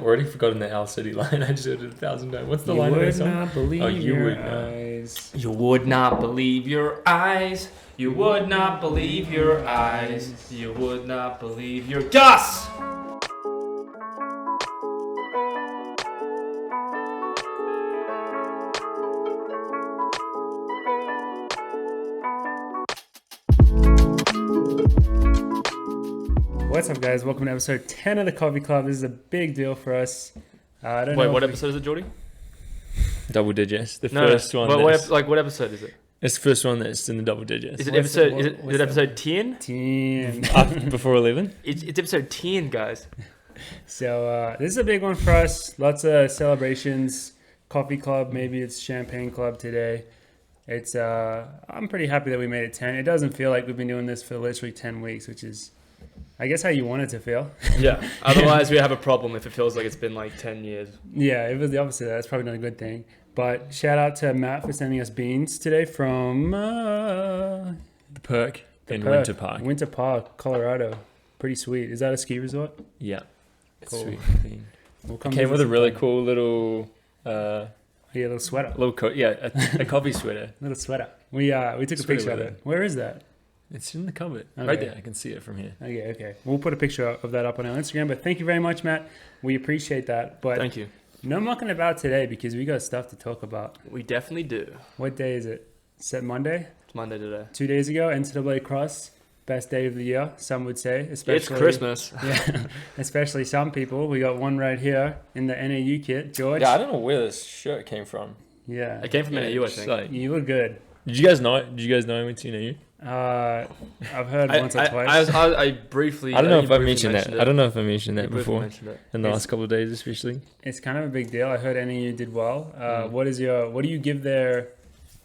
Already forgotten the Owl City line. I just heard it 1,000 times. What's the You line of that would song? not believe Oh, you your would not. eyes. You would not believe your eyes. You would not believe your eyes. You would not believe your Gus. What's up, guys? Welcome to episode 10 of the Coffee Club. This is a big deal for us. I don't Wait, know. what episode is it, Jordy? Double digits. The No, first one. what episode is it? It's the first one that's in the double digits. Is it What's episode? the- Is it what's episode 10? 10. Before 11? It's episode 10, guys. So this is a big one for us. Lots of celebrations. Coffee Club, maybe it's Champagne Club today. It's I'm pretty happy that we made it 10. It doesn't feel like we've been doing this for literally 10 weeks, which is, I guess, how you want it to feel. Yeah. Otherwise, we have a problem if it feels like it's been like 10 years. Yeah, it was the opposite of that. That's probably not a good thing. But shout out to Matt for sending us beans today from The Perk in Perk, Winter Park. Winter Park, Colorado. Pretty sweet. Is that a ski resort? Yeah. Cool. Sweet. Bean. We'll come Came visit with a really sometime. cool little Yeah, little sweater. a coffee sweater. Little sweater. We took a Sweater picture of with it. Where is that? It's in the cupboard. Okay. Right there. I can see it from here. Okay. We'll put a picture of that up on our Instagram. But thank you very much, Matt. We appreciate that. But Thank you. no mucking about today because we got stuff to talk about. We definitely do. What day is it? Set Monday? It's Monday today. 2 days ago, NCAA Cross. Best day of the year, some would say. Especially, It's Christmas. Yeah, especially some people. We got one right here in the NAU kit. George? Yeah, I don't know where this shirt came from. Yeah. It came from NAU, I It's think. like- You look good. did you guys know it? Did you guys know I went to NAU? I've heard once or twice. I briefly. I don't know if I briefly mentioned that. it. I don't know if I mentioned You that briefly before mentioned it. in the It's- last couple of days, especially. It's kind of a big deal. I heard NAU did well. What do you give their?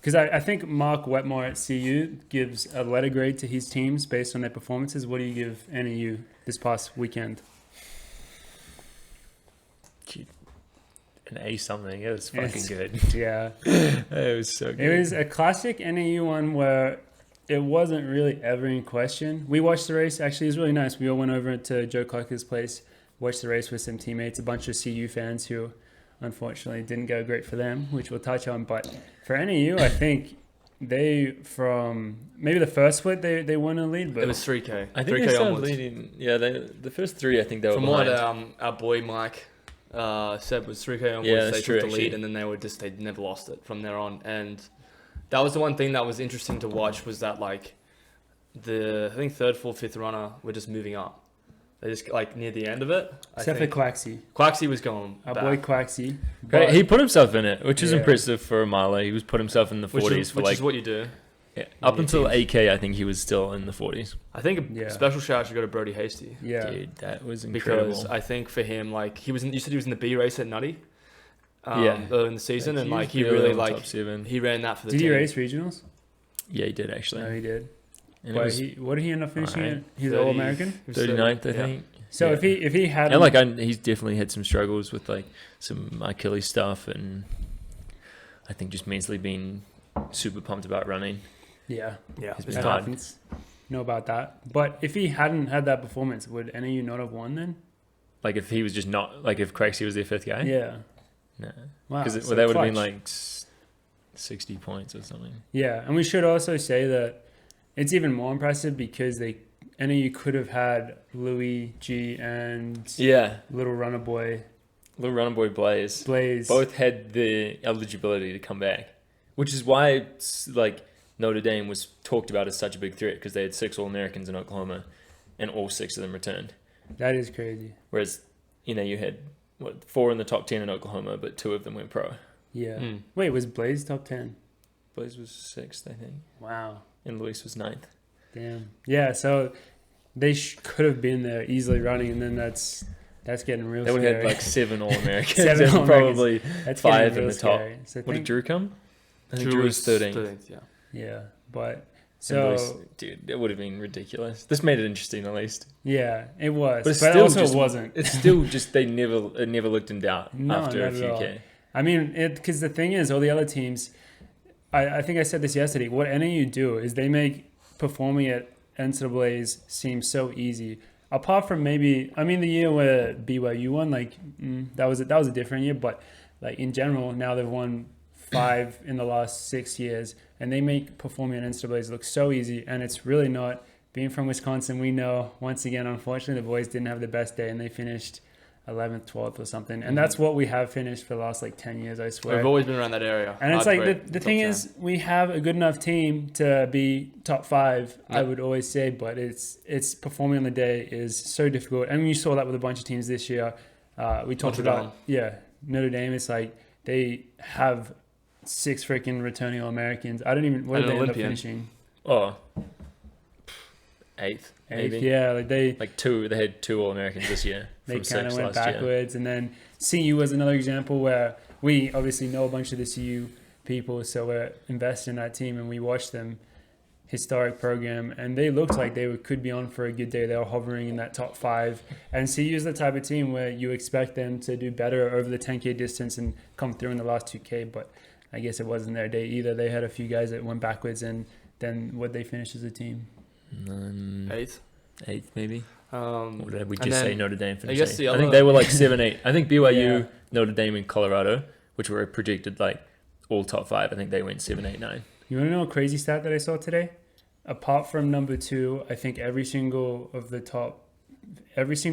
Because I think Mark Wetmore at CU gives a letter grade to his teams based on their performances. What do you give NAU this past weekend? An A something. It was fucking It's- good. Yeah, It was so good. it was a classic NAU one where it wasn't really ever in question. We watched the race. Actually, it was really nice. We all went over to Joe Clarker's place, watched the race with some teammates, a bunch of CU fans who unfortunately didn't go great for them, which we'll touch on. But for NAU, I think they, from maybe the first split, they won a lead. But It was 3K. I think 3K they started onwards. leading. Yeah, the first three, I think they were From what behind. our boy Mike said was 3K onwards, Yeah, they that's took true, the lead, actually. and then they never lost it from there on. And that was the one thing that was interesting to watch, was that like I think third, fourth, fifth runner were just moving up. They just like near the end of it. except for Quaxi, Quaxi was going our back, boy Quaxi. Great. He put himself in it, which is Yeah. impressive for a miler. He was put himself in the 40s for which like is what you do. yeah, up your until teams. AK. I think he was still in the 40s. I think a Yeah. special shout out should go to Brody Hasty. Yeah, Dude, that was incredible. Because I think for him, like you said he was in the B race at Nutty, Yeah. early in the season, and was like he barely really on the like top seven. he ran that for the did team. he race regionals? Yeah, he did actually. No, he did. And it But was what did he end up finishing alright. at? He's 30 All American. he was 39th, I yeah. think. So Yeah. if he had And like he's definitely had some struggles with like some Achilles stuff, and I think just mentally being super pumped about running. yeah, Yeah, He's that been hard. happens. Know about that. But if he hadn't had that performance, would NAU not have won then? Like if he was just not like if Craxy was their fifth guy. Yeah. No, Wow. because so that would have been clutch. like 60 points or something. Yeah, and we should also say that it's even more impressive because NAU could have had Louis G and Yeah, Little Runner Boy little runner boy Blaze Blaze. both had the eligibility to come back, which is why it's like Notre Dame was talked about as such a big threat because they had 6 All-Americans in Oklahoma, and all 6 of them returned. That is crazy. Whereas you had 4 in the top 10 in Oklahoma, but 2 of them went pro. Yeah. Mm. Wait, was Blaze top 10? Blaze was 6th, I think, Wow. and Luis was 9th. Damn. Yeah, so they could have been there easily running, and then that's getting real They would scary. have had like 7 All-Americans 7 and All-Americans. probably That's 5 getting in real the top. scary. So What did Drew come? I think Drew Drew was 13th. 13th, yeah. Yeah, but And so Luis- dude, it would have been ridiculous. This made it interesting at least. yeah, it was, But it's but still also just- it wasn't. It's still just it never looked in doubt No, after a not at few all. K. I mean, because the thing is, all the other teams, I think I said this yesterday, what NAU do is they make performing at NCAAs seem so easy. apart from maybe, I mean, the year where BYU won, like that was a different year, but like in general, now they've won 5 in the last 6 years, and they make performing at NCAAs look so easy, and it's really not. Being from Wisconsin, we know once again, unfortunately, the boys didn't have the best day, and they finished 11th, 12th or something, and that's what we have finished for the last like 10 years, I swear. We've always been around that area. And it's like the thing is, we have a good enough team to be top 5. I would always say, but it's performing on the day is so difficult. And you saw that with a bunch of teams this year. We talked about Notre Dame. It's like they have 6 freaking returning All-Americans. I don't even what did they end up finishing? Oh, 8th. Maybe. Yeah, like they had 2 All-Americans this year. They kind of went backwards, and then CU was another example where we obviously know a bunch of the CU people, so we're invested in that team, and we watched them, historic program, and they looked like they could be on for a good day. They were hovering in that top 5, and CU is the type of team where you expect them to do better over the 10K distance and come through in the last 2K, but I guess it wasn't their day either. They had a few guys that went backwards, and then what they finished as a team. 8th maybe. Or did we and just then, say Notre Dame I guess I think they were like 7-8. I think BYU, Notre Dame, and Colorado, which were projected like all top 5. I think they went 7-8-9. You want to know a crazy stat that I saw today? Apart from number 2, I think every single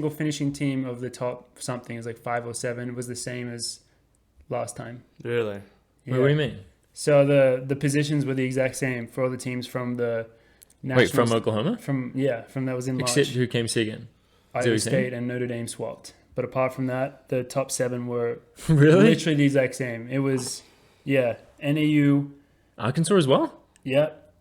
finishing team of the top something is like 5 or 7 was the same as last time. Really? Yeah. What do you mean? So the positions were the exact same for all the teams from the Wait, from Oklahoma? From that was in March. Except who came second? Iowa State and Notre Dame swapped. But apart from that, the top 7 were really literally the exact same. It was, NAU. Arkansas as well? Yep.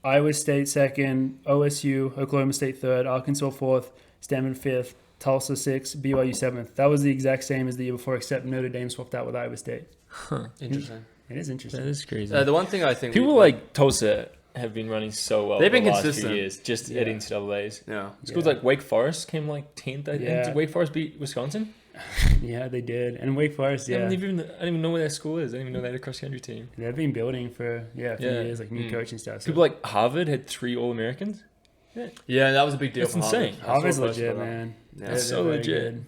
Iowa State 2nd, OSU, Oklahoma State 3rd, Arkansas 4th, Stanford 5th, Tulsa 6th, BYU 7th. That was the exact same as the year before, except Notre Dame swapped out with Iowa State. Huh. Interesting. It is interesting. That is crazy. The one thing I think people like Tulsa have been running so well. They've been the last consistent. few years, just at NCAAs. Yeah. Schools like Wake Forest came like 10th. I think. Did Wake Forest beat Wisconsin? Yeah, they did. And Wake Forest, I don't even know where that school is. I didn't even know they had a cross country team. They've been building for a few years, like new coach and stuff. So. People like Harvard had 3 All-Americans. Yeah, that was a big deal. That's for insane. Harvard's legit, man. Yeah. That's so legit. Good.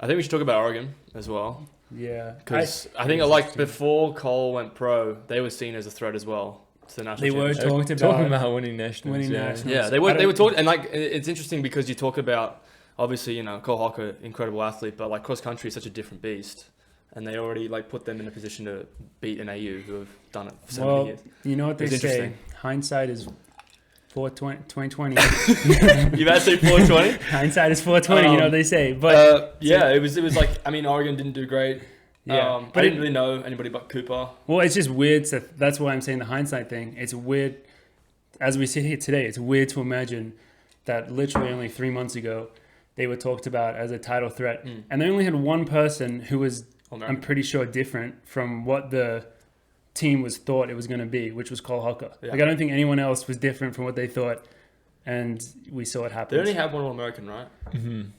I think we should talk about Oregon as well. Yeah, because I think like before Cole went pro, they were seen as a threat as well to the national. They were championship. talking about winning nationals. Yeah, they were talking, and like it's interesting because you talk about obviously Cole Hocker, incredible athlete, but like cross country is such a different beast, and they already like put them in a position to beat an AU who have done it for so many years. You know what they say? Hindsight is 2020. You've had to say 420. Hindsight is 420. You know what they say, but it was like Oregon didn't do great. Yeah, but I didn't really know anybody but Cooper. Well, it's just weird. That's why I'm saying the hindsight thing. It's weird. As we sit here today, it's weird to imagine that literally only 3 months ago they were talked about as a title threat, and they only had one person who was, I'm pretty sure, different from what the team was thought it was going to be, which was Cole Hocker. Yeah. Like I don't think anyone else was different from what they thought, and we saw it happen. They only had one All-American, right? Mm-hmm.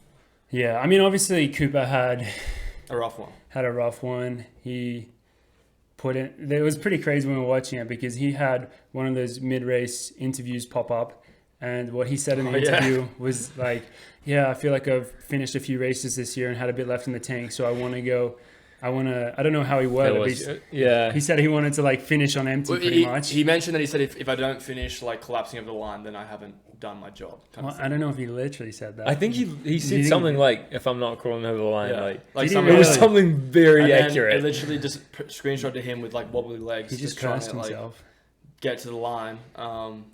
Yeah, I mean, obviously Cooper had a rough one. He put in. It was pretty crazy when we were watching it because he had one of those mid-race interviews pop up, and what he said in the interview was like, "Yeah, I feel like I've finished a few races this year and had a bit left in the tank, so I want to go." I don't know how he worded it. He said he wanted to like finish on empty pretty much. He mentioned that he said if I don't finish like collapsing over the line, then I haven't done my job. Well, I don't know if he literally said that. I think he said something like, if I'm not crawling over the line, it was something very accurate. It literally just screenshot to him with like wobbly legs. He just cursed himself. Get to the line.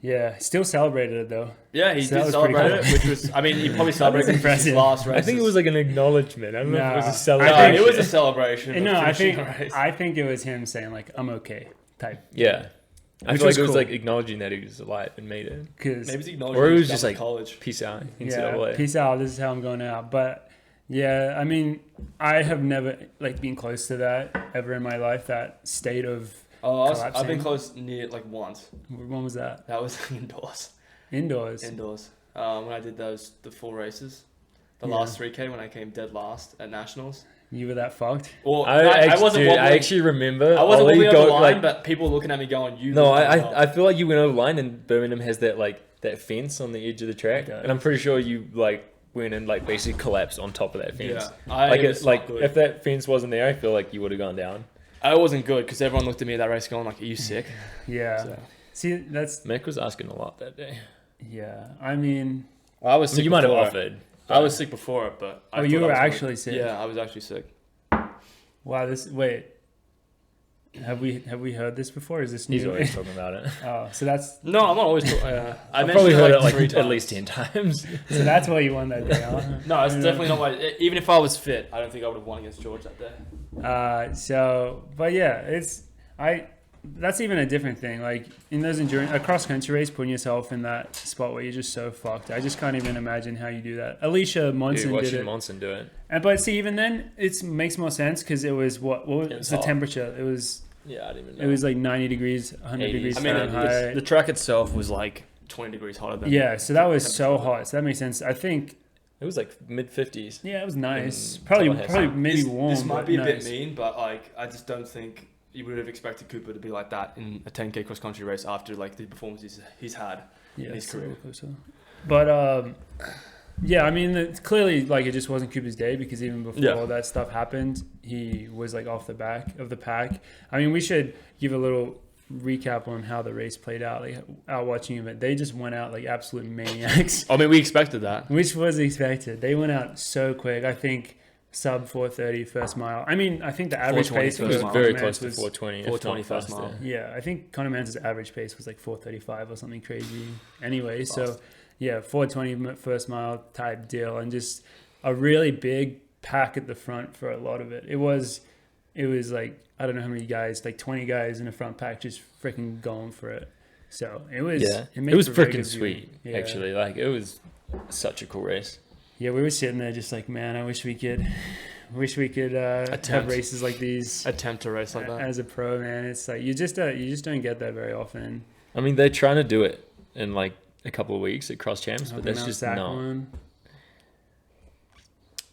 Yeah, still celebrated it though. Yeah, he did celebrate it, which was, I mean, he probably celebrated his last race. I think it was like an acknowledgement. I don't know if it was a celebration. No, it was a celebration. No, I think it was him saying like, I'm okay type. Yeah. I feel like it was like acknowledging that he was alive and made it. Maybe he's acknowledging or it was just like, college. Peace out. Yeah, peace out. This is how I'm going out. But yeah, I mean, I have never like been close to that ever in my life, that state of I've been close near like once. When was that? That was indoors. Indoors. When I did the 4 races, the last 3K when I came dead last at nationals. You were that fucked? Well, I actually remember. I wasn't wobbling over the line, but people looking at me going, "You." No, I feel like you went over the line, and Birmingham has that like that fence on the edge of the track, and I'm pretty sure you like went and like basically collapsed on top of that fence. Yeah, If that fence wasn't there, I feel like you would have gone down. I wasn't good because everyone looked at me at that race going like, "Are you sick?" Yeah. So. See, that's Mick was asking a lot that day. yeah. I mean, I was sick. You might have before it. offered. I was sick before it, but I oh, thought you I were was actually sick. Yeah, I was actually sick. Wow. Wait. Have we heard this before? Is this new? He's always talking about it. Oh, so that's No, I'm not always. I've probably heard it like 3 at times. least 10 times. so that's why you won that day, huh? No, it's definitely not why. Even if I was fit, I don't think I would have won against George that day. But yeah, that's even a different thing. Like in those a cross country race, putting yourself in that spot where you're just so fucked. I just can't even imagine how you do that. Alicia Monson Dude, did watching it. Monson do it. But see, even then, it makes more sense because it was what was the hot. temperature? It was Yeah, I didn't even know. it was like 90 degrees, 100 80s. degrees I mean, Fahrenheit. the track itself was like 20 degrees hotter than. Yeah, so that was so hot. So that makes sense. I think It was like mid-50s. yeah, it was nice. In Probably Tallahassee. maybe warm. This might but be a nice. bit mean, but like I just don't think you would have expected Cooper to be like that in a 10K cross country race after like the performances he's had Yeah, in his it's a little career. closer. But yeah, I mean, it's clearly like it just wasn't Cooper's day because even before all that stuff happened, he was like off the back of the pack. I mean, we should give a little recap on how the race played out. Like out watching him, they just went out like absolute maniacs, I mean, we expected that. which was expected. They went out so quick. I think sub 4:30 first mile. I mean, I think the average 4:20 pace It first was mile. very Conor close Mann's to 420. if 420 not first faster. mile. Yeah, I think Conor Mann's average pace was like 4:35 or something crazy. Anyway, so Fast. yeah, 4:20 first mile type deal, and just a really big pack at the front for a lot of it. It was like I don't know how many guys, like 20 guys in the front pack, just freaking going for it. So it was Yeah, made it was for a very freaking good sweet, viewing. Yeah. actually. Like, it was such a cool race. Yeah, we were sitting there just like, man, I wish we could have Attempt. races like these Attempt to race like that. as a pro, man. It's like you just don't get that very often. I mean, they're trying to do it in like a couple of weeks at Cross Champs, but Hoping that's Mount just Sac not. one.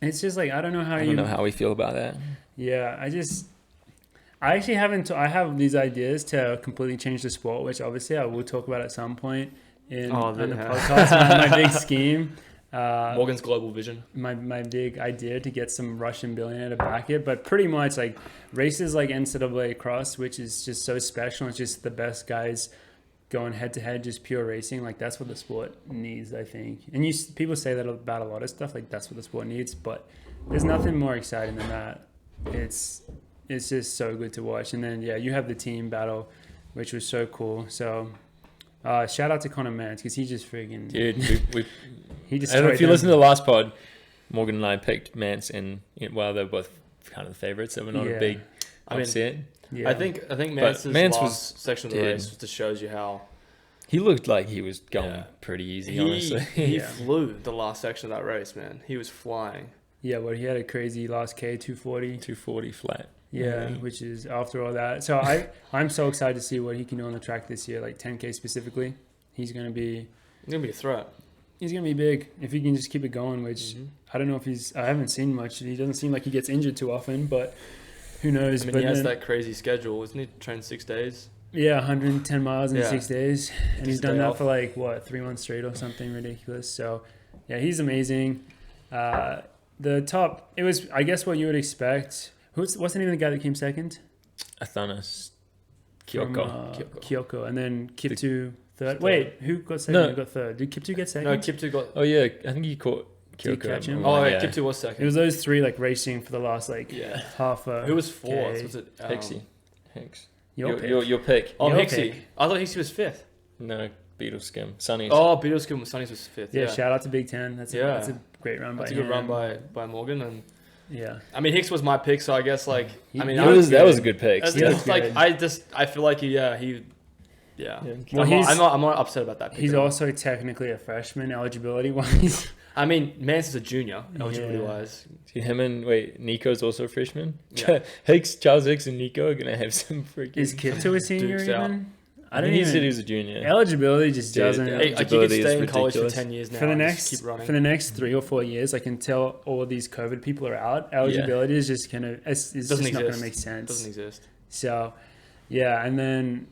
It's just like I don't know how I you. don't know how we feel about that. Yeah, I actually haven't. I have these ideas to completely change the sport, which obviously I will talk about at some point on the podcast. My big scheme. Morgan's global vision. My big idea to get some Russian billionaire to back it, but pretty much like races like NCAA cross, which is just so special. It's just the best guys going head to head, just pure racing. Like that's what the sport needs, I think. And people say that about a lot of stuff. Like that's what the sport needs, but there's nothing more exciting than that. It's just so good to watch. And then yeah, you have the team battle, which was so cool. So shout out to Conor Mann's because he just freaking Dude, he just. and if you listen to the last pod, Morgan and I picked Mance, and while they're both kind of the favorites, so we're not a big I mean, upset. Yeah. I think Mance's Mance last section of the dude. race just shows you how He looked like he was going Yeah. pretty easy, honestly. he Yeah. flew the last section of that race, man. He was flying. Yeah, but he had a crazy last K 240. 240 flat. Yeah, which is after all that. So I'm so excited to see what he can do on the track this year, like 10K specifically. He's gonna be a threat. He's gonna be big if he can just keep it going. Which I don't know if I haven't seen much. He doesn't seem like he gets injured too often, but who knows? I mean, but he has then- that crazy schedule. Isn't he trained 6 days? Yeah, 110 miles in Yeah. 6 days, and he's Just done day that off. for like 3 months straight or something ridiculous. So yeah, he's amazing. The top, it was I guess what you would expect. What's the name of the guy that came second? Athanas From, Kyoko. Kyoko, and then Kiptu third. third. Wait, who got second? No. Who got third? Did Kiptu get second? No, Kiptu got. Oh, yeah. I think he caught Did Kyoko. he catch him? Oh, yeah. yeah, Kiptu was second. It was those three like racing for the last like Yeah. half a. Who was fourth? Okay. Was it Hixie. Hicks. Your pick. Your pick. Oh, Your Hixie. pick. I thought Hixie was fifth. No, Beetle Skim. Sunny's. Oh, Beatleskin Sunny's was fifth. Yeah, Yeah, shout out to Big Ten. That's Yeah. that's a great run that's a by good run him. by Morgan. And Yeah. I mean, Hicks was my pick, so I guess like I mean, He I that was, was a good pick. it's He was just, like good. I feel like he. Well, I'm not upset about that pick. He's at all. also technically a freshman eligibility wise. I mean, Mance is a junior eligibility Yeah. wise. See, him and Nico's also a freshman. Yeah. Charles Hicks and Nico are gonna have some freaking. Is Kipto a senior Dukes out. even? I think he said he was a junior. Eligibility just Dude, doesn't. yeah. Hey, like you could Eligibility stay is in college for ridiculous. 10 years now. For the and next just keep running. 3 or 4 years, I can tell all of these COVID people are out. Eligibility is just kind of it's just Doesn't not going to exist. make sense. Doesn't exist. So, yeah, and then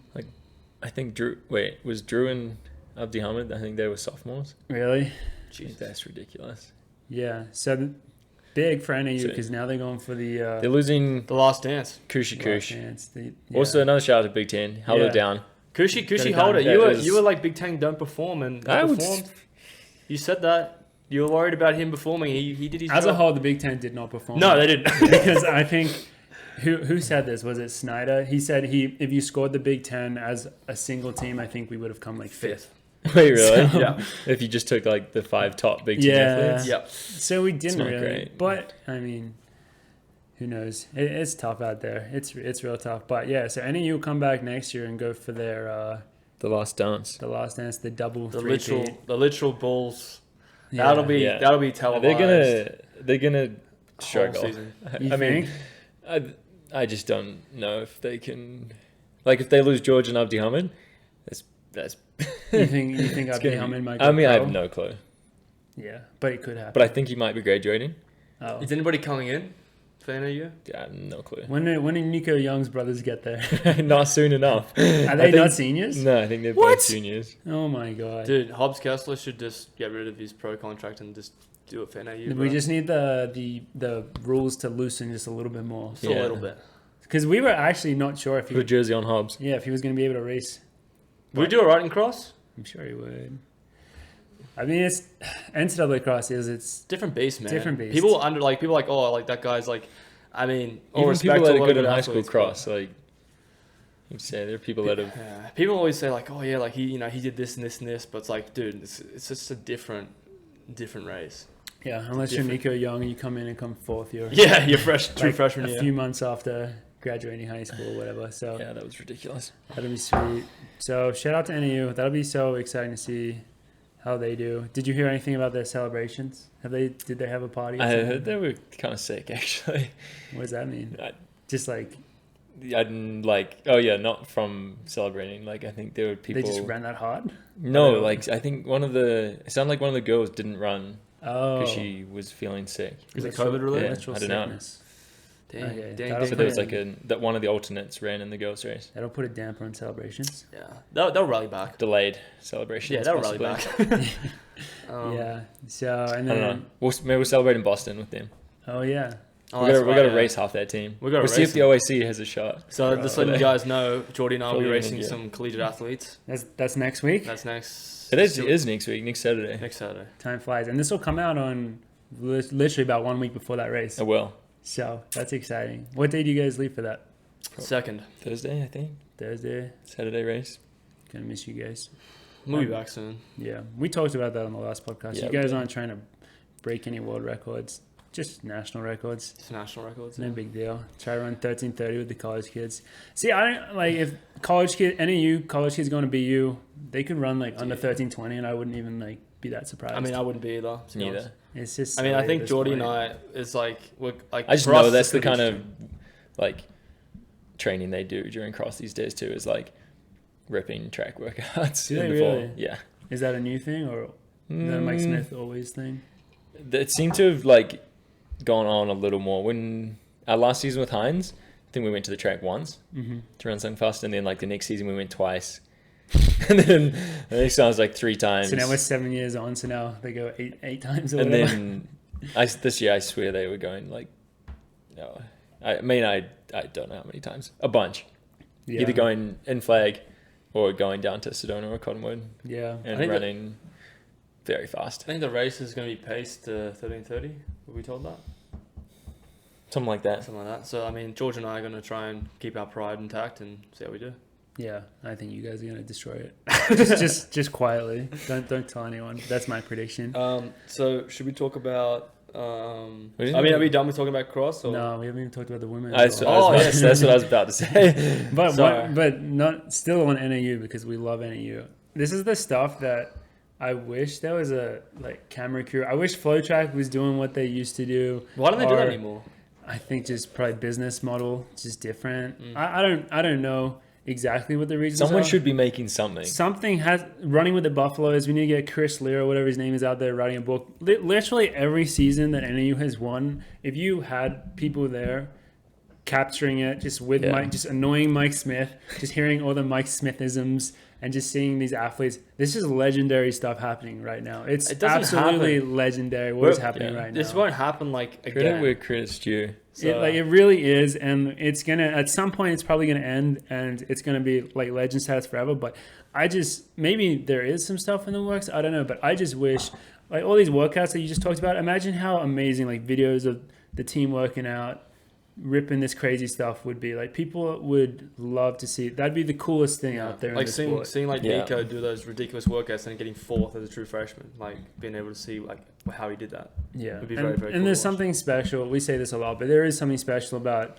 I think Drew. Wait, was Drew and Abdi Hamid? I think they were sophomores. really, Jeez, that's ridiculous. Yeah. So big for NAU So- because now they're going for the They're losing The last dance. Kushi last Kush. chance. Also, another shout out to Big Ten. Held Yeah. it down. Kushi Could've hold done it. that. You It were was- like Big Ten don't perform and he I would performed. You said that. You were worried about him performing. He did his as job. a whole, the Big Ten did not perform. No, they didn't. because I think who said this? Was it Snyder? He said if you scored the Big Ten as a single team, I think we would have come like fifth. Wait, really? So- Yeah. If you just took like the 5 top Big Ten Yeah. athletes. Yep. So we didn't not really. great. But I mean, who knows? It's tough out there. It's real tough. But yeah, so NAU will come back next year and go for their The last dance. the last dance, the double The three-peat. literal Bulls. Yeah. That'll be Yeah. televised. They're gonna whole struggle. season. You I mean, think? I just don't know if they can. Like, if they lose George and Abdi Hamid, that's. You think it's Abdi gonna be- Hamid might? I go mean, I pro? have no clue, Yeah, but it could happen. but I think he might be graduating. Oh. Is anybody coming in for NAU? Yeah, I have no clue. When did Nico Young's brothers get there? Not soon enough. Are I they think- not seniors? No, I think they're What? both juniors. Oh my god. Dude, Hobbs Kessler should just get rid of his pro contract and just do it for NAU. We bro. just need the rules to loosen just a little bit more. Just a Yeah. little bit. Because we were actually not sure if Put a jersey on Hobbs. if he was going to be able to race. Would we do it right in cross? I'm sure he would. I mean, it's NCAA cross it's Different beast, man. Different beast. People people like, oh, like that guy's like. I mean, all Even respect people to that a are lot good of in high school athletes, cross, like you'd say, there are people that have. Yeah. People always say like, oh yeah, like he did this and this and this, but it's like, dude, it's just a different race. yeah. Unless you're different. Nico Young and you come in and come fourth, you're Yeah, you're fresh, true like freshman a year. few months after graduating high school or whatever. So Yeah, that was ridiculous. that'll be sweet. So shout out to NAU. That'll be so exciting to see how they do. Did you hear anything about their celebrations? Did they have a party? or I something? heard they were kind of sick, actually. What does that mean? I- Just like I didn't like. Oh yeah, not from celebrating. Like, I think there were people. they just ran that hard? No, Oh. like I think it sounded like one of the girls didn't run Oh, because she was feeling sick. Is it Literal- COVID related? literal I don't know. sickness. Dang, Okay, dang, that'll So dang, there was dang. like that one of the alternates ran in the girls' race. That'll put a damper on celebrations. Yeah, they'll rally back. Delayed celebration. Yeah, they'll rally back. Yeah. So and I don't then know. Maybe we'll celebrate in Boston with them. oh yeah, Oh, we that's got right, to yeah. race half that team. We gotta We'll see race if the OAC has a shot. So just letting you guys know, Jordy and I will be Probably racing India. some collegiate athletes. that's next week. That's next. It is next week, next Saturday. next Saturday. Time flies, and this will come out on literally about 1 week before that race. I will. So that's exciting. What day do you guys leave for that? Second. Thursday, I think. Thursday. Saturday race. Gonna miss you guys. We'll be back soon. Yeah, we talked about that on the last podcast. Yeah, You we guys did. aren't trying to break any world records, just national records. It's national records. No big deal. Try to run 13:30 with the college kids. See, I don't like if NAU college kids going to BU, they could run like under 13:20, and I wouldn't even like be that surprised. I mean, I wouldn't be either. to be honest. Neither. it's just. I mean, I silly at think this Jordy point. and I is like we're like. I just for us, know it's that's a the pretty kind of extreme. like training they do during cross these days too. Is like ripping track workouts. Do they in the fall. really? Yeah. Is that a new thing or is that a Mike Smith always thing? It seemed to have like gone on a little more when our last season with Hines. I think we went to the track once Mm-hmm. to run something fast, and then like the next season we went twice, and then the next time was like 3 times. So now we're 7 years on. So now they go eight times or and whatever. then this year I swear they were going like, no, I mean I don't know how many times, a bunch, yeah. either going in flag or going down to Sedona or Cottonwood Yeah. and think that- running very fast, I think the race is going to be paced to 13:30. Were we told that? something like that. Something like that. So I mean, George and I are going to try and keep our pride intact and see how we do. Yeah, I think you guys are gonna destroy it. just quietly. Don't tell anyone. That's my prediction. So should we talk about? We I didn't mean, know- are we done with talking about cross? Or? No, we haven't even talked about the women. That's yes. what I was about to say. but Sorry. but not still on NAU because we love NAU. This is the stuff that I wish there was a like camera crew. I wish FlowTrack was doing what they used to do. Why don't they do that Or- anymore? I think just probably business model just different. Mm. I don't know exactly what the reasons Someone are. should be making something. Something has running with the Buffaloes. We need to get Chris Lear or whatever his name is out there writing a book. Literally every season that NAU has won, if you had people there capturing it, just with Yeah. Mike, just annoying Mike Smith, just hearing all the Mike Smithisms and just seeing these athletes. This is legendary stuff happening right now. It's It doesn't absolutely happen. legendary what's happening right now. This won't happen like Credit again. where credit's due. So, It really is, and it's gonna at some point it's probably gonna end, and it's gonna be like legend status forever. But maybe there is some stuff in the works. I don't know, but I just wish like all these workouts that you just talked about. Imagine how amazing like videos of the team working out, ripping this crazy stuff would be. Like people would love to see. That'd be the coolest thing out there. like in the sport. seeing like Nico do those ridiculous workouts and getting fourth as a true freshman, like being able to see like how he did that. Yeah, Would be very, very cool and there's to watch. something special. We say this a lot, but there is something special about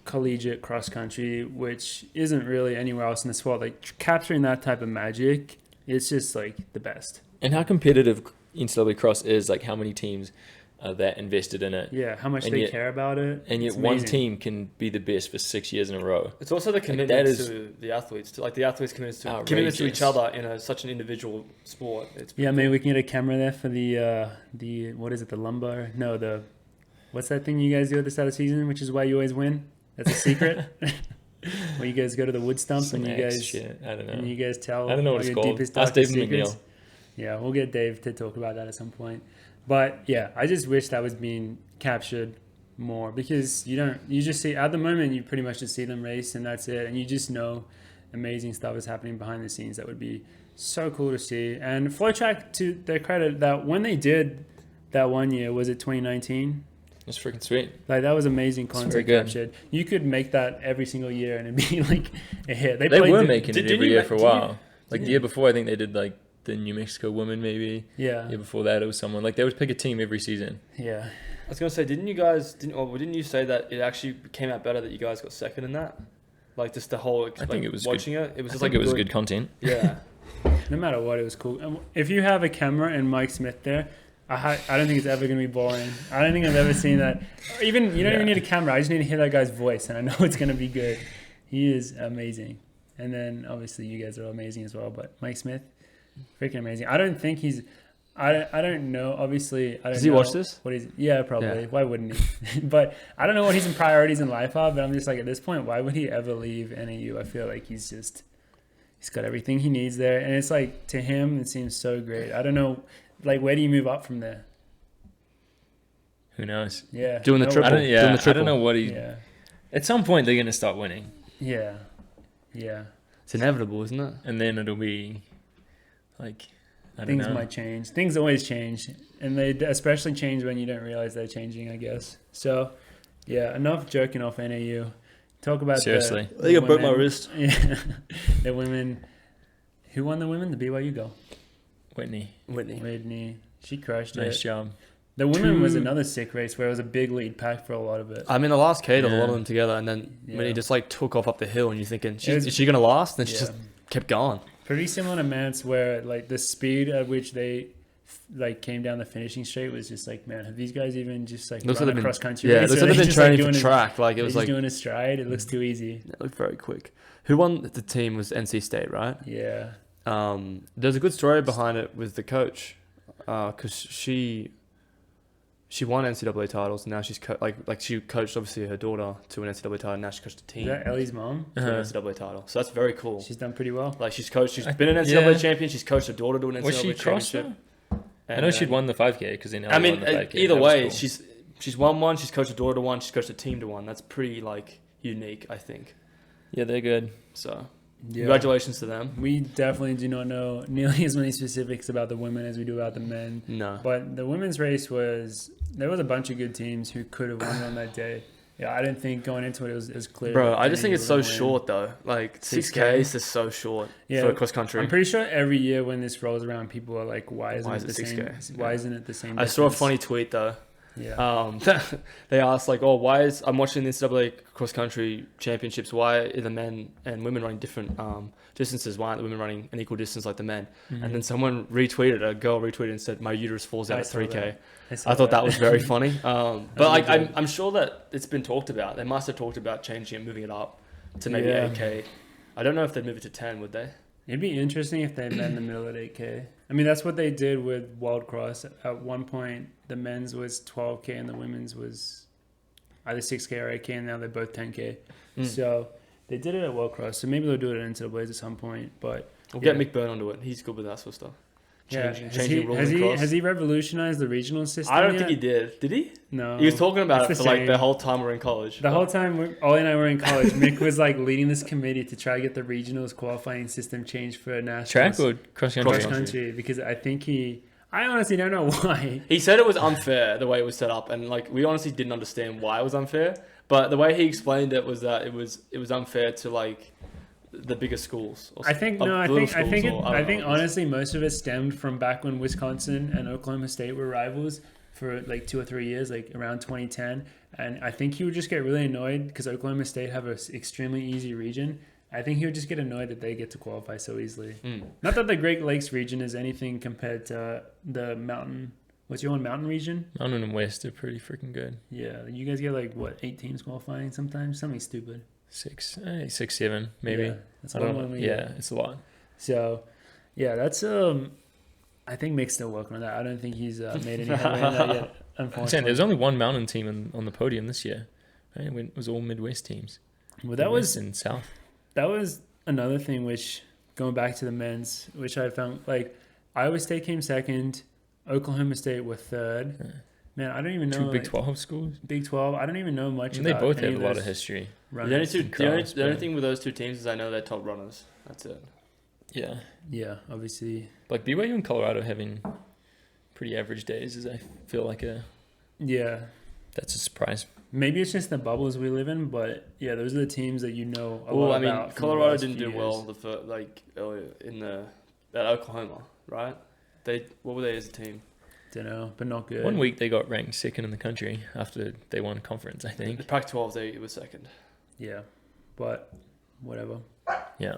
collegiate cross country, which isn't really anywhere else in the sport. Like capturing that type of magic, it's just like the best. And how competitive NCAA cross is, like how many teams are that invested in it. Yeah, how much And they yet- care about it. And yet It's one amazing. team can be the best for 6 years in a row. It's also the commitment that is to the athletes, to like the athletes' commitments to outrageous. each other in such an individual sport. It's Yeah, maybe we can get a camera there for the what is it, the lumbar? No, what's that thing you guys do at the start of the season, which is why you always win? That's a secret. Where you guys go to the wood stump Some and you X guys shit. I don't know. and you guys tell I don't know what all it's your called. deepest, Ask darkest Dave secrets. McNeil. Yeah, we'll get Dave to talk about that at some point. But yeah, I just wish that was being captured more, because you just see at the moment you pretty much just see them race and that's it, and you just know amazing stuff is happening behind the scenes that would be so cool to see. And FlowTrack, to their credit, that when they did that one year, was it 2019? It's freaking sweet. Like that was amazing very content good. captured. You could make that every single year and it'd be like a hit. They played were the- making it didn't every you year ma- for a didn't while. Like the year before, I think they did like the New Mexico women maybe. Yeah, Year before that, it was someone. Like they would pick a team every season. yeah. I was gonna say, didn't you say that it actually came out better that you guys got second in that? Like just the whole. I think it was watching it. It was I just think like it was good content. Yeah. No matter what, it was cool. And if you have a camera and Mike Smith there, I don't think it's ever going to be boring. I don't think I've ever seen that. Even you don't even need a camera. I just need to hear that guy's voice, and I know it's going to be good. He is amazing. And then obviously you guys are amazing as well. But Mike Smith, freaking amazing. I don't think he's. I don't know. Obviously, I don't. Does he know watch this? What he's? Yeah, probably. Yeah. Why wouldn't he? But I don't know what his priorities in life are. But I'm just like, at this point, why would he ever leave NAU? I feel like he's got everything he needs there, and it's like, to him it seems so great. I don't know, like, where do you move up from there? Who knows? Yeah, Doing the no- triple. I don't, Doing yeah, the I triple. don't know what he. Yeah, At some point, they're going to start winning, yeah, yeah. It's inevitable, isn't it? and then it'll be like I don't Things know. might change. Things always change, and they especially change when you don't realize they're changing, I guess. So, yeah, enough jerking off NAU. Talk about Seriously. I think I broke my women. wrist. Yeah, the women. Who won the women? The BYU girl, Whitney, Whitney. She crushed nice it. job. The women was another sick race where it was a big lead pack for a lot of it. I mean, the last K, there was a lot Yeah. of them together, and then when Yeah. he just like took off up the hill, and you're thinking, It was- is she gonna last? And then she Yeah. just kept going. Pretty similar to Mance, where like the speed at which they like came down the finishing straight was just like, man, have these guys even just like Looks like run they've been across country? Yeah, race? looks Or like they've they been just, like, training doing for a- track. Like it they're was just like doing a stride. It looks too easy. it looked very quick. Who won the team was NC State, right? Yeah, There's a good story behind it with the coach, because she won NCAA titles, and now she's like she coached obviously her daughter to an NCAA title. And now she coached a is team that Ellie's mom? to an Uh-huh. NCAA title. So that's very cool. She's done pretty well. Like she's coached. She's been an NCAA Yeah. champion. She's coached her daughter to an NCAA Was she cross championship. though? I And know then- she'd won the 5K because they now I mean, won the 5K. either That was way, cool. she's won one. She's coached a daughter to one. She's coached a team to one. That's pretty like unique, I think. yeah, they're good. So Yeah. congratulations to them. We definitely do not know nearly as many specifics about the women as we do about the men. No. But the women's race there was a bunch of good teams who could have won on that day. Yeah, I didn't think going into it was clear. Bro, that I just think NAU it's were so gonna win. short though. Like 6K? 6K is just so short for cross country. I'm pretty sure every year when this rolls around, people are like, "Why isn't Why it is the it same? 6K? Why Yeah. isn't it the same?" I saw a distance?" funny tweet though. Yeah, They asked like, "Oh, why is I'm watching the NCAA cross country championships? Why are the men and women running different distances? Why aren't the women running an equal distance like the men?" Mm-hmm. And then someone retweeted, a girl retweeted and said, "My uterus falls out I at saw 3K." that. I thought that was very funny. But like, really good. I'm sure that it's been talked about. They must have talked about changing it, moving it up to maybe Yeah. 8K. I don't know if they'd move it to 10, would they? It'd be interesting if they met in the middle at 8K. I mean, that's what they did with Wild Cross. At one point, the men's was 12K and the women's was either 6K or 8K, and now they're both 10K. Mm. So They did it at World Cross, so maybe they'll do it at NCAAs at some point. But We'll get Mick Byrne onto it. He's good with that sort of stuff. Changing rules across. Has he revolutionized the regional system? I don't think he did. Did he? No. He was talking about It's it the for like the same. whole time we're in college. The whole time Ollie and I were in college, Mick was like leading this committee to try to get the regionals qualifying system changed for nationals. Track or cross country? Cross country, because I think I honestly don't know why. He said it was unfair the way it was set up, and like we honestly didn't understand why it was unfair. But the way he explained it was that it was unfair to like the bigger schools. Or I think honestly most of it stemmed from back when Wisconsin and Oklahoma State were rivals for like 2 or 3 years, like around 2010. And I think he would just get really annoyed because Oklahoma State have an extremely easy region. I think he would just get annoyed that they get to qualify so easily. Not that the Great Lakes region is anything compared to the mountain. What's your one, mountain region? Mountain and West are pretty freaking good. Yeah, you guys get like what, 8 teams qualifying sometimes? Something stupid. 6, 7, maybe. Yeah, that's I a lot don't more know. than we Yeah, get. it's a lot. So, yeah, that's I think Mick's still working on that. I don't think he's made any headway in that yet. I'm saying Unfortunately, there's only one mountain team on the podium this year. Right? It was all Midwest teams. well, that Midwest was and South. another thing. Which going back to the men's, which I found like Iowa State came second, Oklahoma State were third. Yeah. Man, I don't even know. Two Big 12 schools. Big 12. I don't even know much. And they about both any have a lot of those history. runners. The only thing with those two teams is I know they're top runners. That's it. Yeah. Yeah, obviously. Like BYU and Colorado having pretty average days is I feel like Yeah. that's a surprise. Maybe it's just the bubbles we live in, but yeah, those are the teams that you know a Well, lot I mean, about. from the Colorado last didn't few do years. well earlier in at Oklahoma, right? What were they as a team? Don't know, but not good. 1 week they got ranked second in the country after they won conference, I The think. Pac-12 they were second. Yeah, but whatever. Yeah.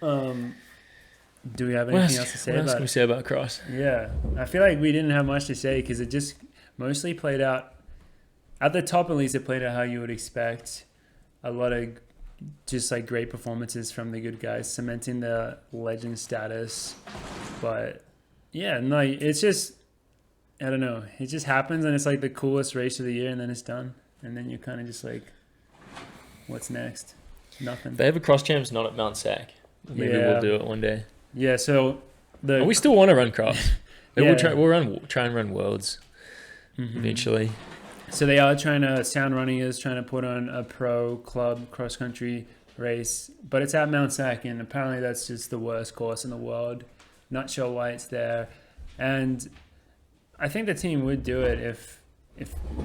Do we have What anything else, else to say what else about can we it? say about cross? Yeah, I feel like we didn't have much to say because it just mostly played out, at the top at least, it played out how you would expect. A lot of just like great performances from the good guys, cementing the legend status. But yeah, no, it's just, I don't know. It just happens and it's like the coolest race of the year and then it's done. And then you're kind of just like, what's next? Nothing. They have a cross champs not at Mount Sac. Maybe Yeah. we'll do it one day. Yeah, so And we still want to run cross. Maybe Yeah. we'll try and run worlds Mhm. eventually. So they are Sound Running is trying to put on a pro club cross country race, but it's at Mount Sac, and apparently that's just the worst course in the world. Not sure why it's there, and I think the team would do it if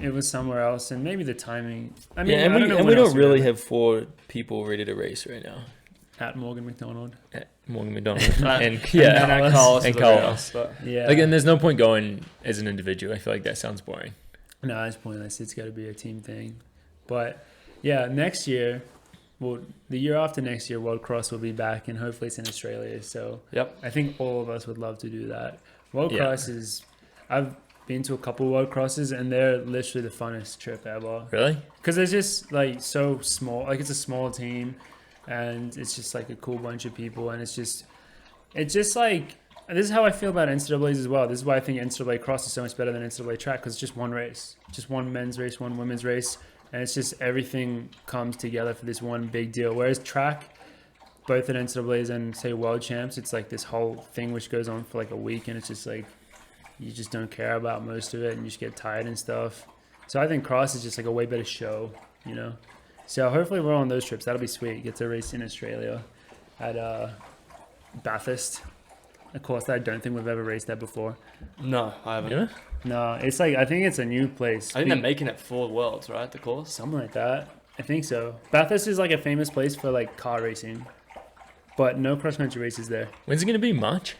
it was somewhere else, and maybe the timing. I mean, yeah, and I don't know we when else don't we really have have 4 people ready to race right now. at Morgan McDonald. At Morgan McDonald and And yeah, Carlos. and is Carlos. else, but Yeah, Again, there's no point going as an individual. I feel like that sounds boring. no, it's pointless. It's got to be a team thing, but yeah, next year. Well, the year after next year, World Cross will be back, and hopefully it's in Australia. So Yep. I think all of us would love to do that. World Yeah. Cross is, I've been to a couple World Crosses, and they're literally the funnest trip ever. Really? Because it's just like so small, like it's a small team, and it's just like a cool bunch of people, and it's just like, this is how I feel about NCAAs as well. This is why I think NCAA Cross is so much better than NCAA Track, because it's just one race, just one men's race, one women's race. And it's just everything comes together for this one big deal. Whereas track, both at NCAAs and say world champs, it's like this whole thing which goes on for like a week, and it's just like you just don't care about most of it, and you just get tired and stuff. So I think cross is just like a way better show, you know. So hopefully we're on those trips. That'll be sweet. Get to race in Australia at Bathurst, a course that I don't think we've ever raced at before. No, I haven't. Yeah. No, it's like I think it's a new place. I think they're making it for Worlds, right? The course. Something like that. I think so. Bathurst is like a famous place for like car racing, but no cross country races there. When's it gonna be? March?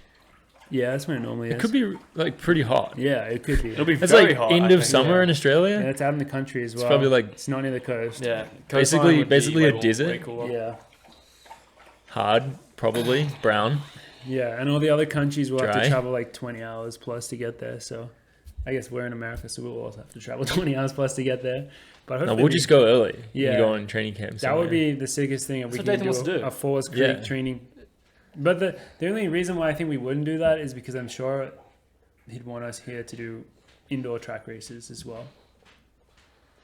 Yeah, that's when it normally is. It could be like pretty hot. Yeah, it could be. It'll be It's very like hot. end I of think. summer yeah. in Australia. Yeah, it's out in the country as It's well. probably like It's not near the coast. Yeah. Basically- Coastline would be basically a way desert. cooler. Yeah. hard, probably brown. Yeah, and all the other countries will have Dry. to travel like 20 hours plus to get there. So I guess we're in America, so we'll also have to travel 20 hours plus to get there. But No, hopefully we'll just go early. Yeah. You go on training camp. that would somewhere. be the sickest thing if we That's what can Dathan wants to do do. a Falls Creek Yeah. training. But the only reason why I think we wouldn't do that is because I'm sure he'd want us here to do indoor track races as well.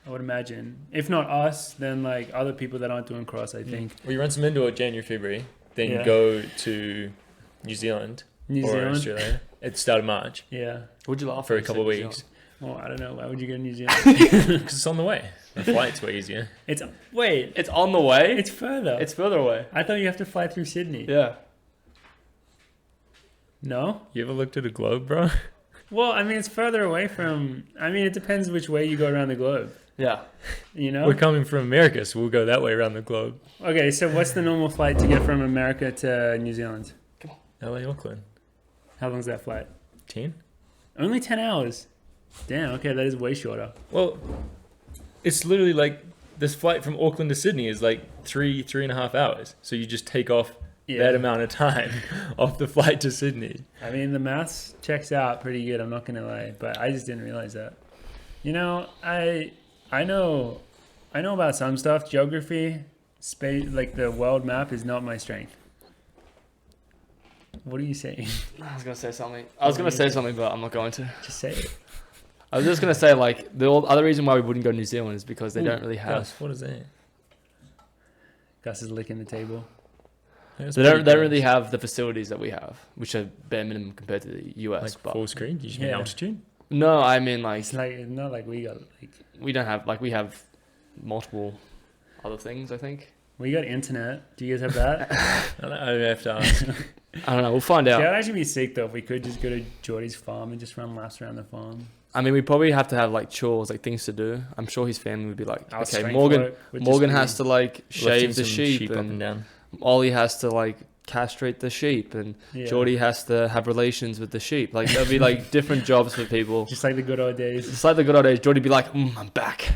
I would imagine. If not us, then like other people that aren't doing cross, I think. Well, you run some indoor January, February, then Yeah. go to New Zealand New or Zealand. Australia at the start of March Yeah. Would you laugh for when a you couple of said New weeks. Well, I don't know. Why would you go to New Zealand? Because it's on the way. The flight's way easier. It's It's on the way. it's further. It's further away. I thought you have to fly through Sydney. Yeah. No? You ever looked at a globe, bro? Well, I mean, it's further away from. I mean, it depends which way you go around the globe. Yeah. You know. We're coming from America, so we'll go that way around the globe. Okay, so what's the normal flight to get from America to New Zealand? LA, Auckland. How long's that flight? 10? Only 10 hours. Damn. Okay, that is way shorter. Well, it's literally like this flight from Auckland to Sydney is like 3.5 hours. So you just take off that amount of time off the flight to Sydney. I mean, the maths checks out pretty good. I'm not gonna lie, but I just didn't realize that. You know, I know about some stuff. Geography, space, like the world map, is not my strength. What are you saying? I was gonna say something. I was gonna say something, but I'm not going to. Just say it. I was just gonna say like the other reason why we wouldn't go to New Zealand is because they don't really have. Gus, what is that? Gus is licking the table. That's They pretty don't gross. really have the facilities that we have, which are bare minimum compared to the US. Like but full screen? You just mean Yeah. altitude? no, I mean like It's like it's not like we got like we don't have like we have multiple other things. I think. we got internet. Do you guys have that? I don't know, I have to ask. I don't know. We'll find Yeah, out. it'd actually be sick though if we could just go to Geordie's farm and just run laps around the farm. I mean, we probably have to have like chores, like things to do. I'm sure his family would be like, Our okay, strength Morgan work would just Morgan be- has to like Lifting shave the some sheep, up and and down. Ollie has to like castrate the sheep, and Yeah. Geordie has to have relations with the sheep. Like there'll be like different jobs for people. Just like the good old days. It's like the good old days. Geordie'd be like, I'm back.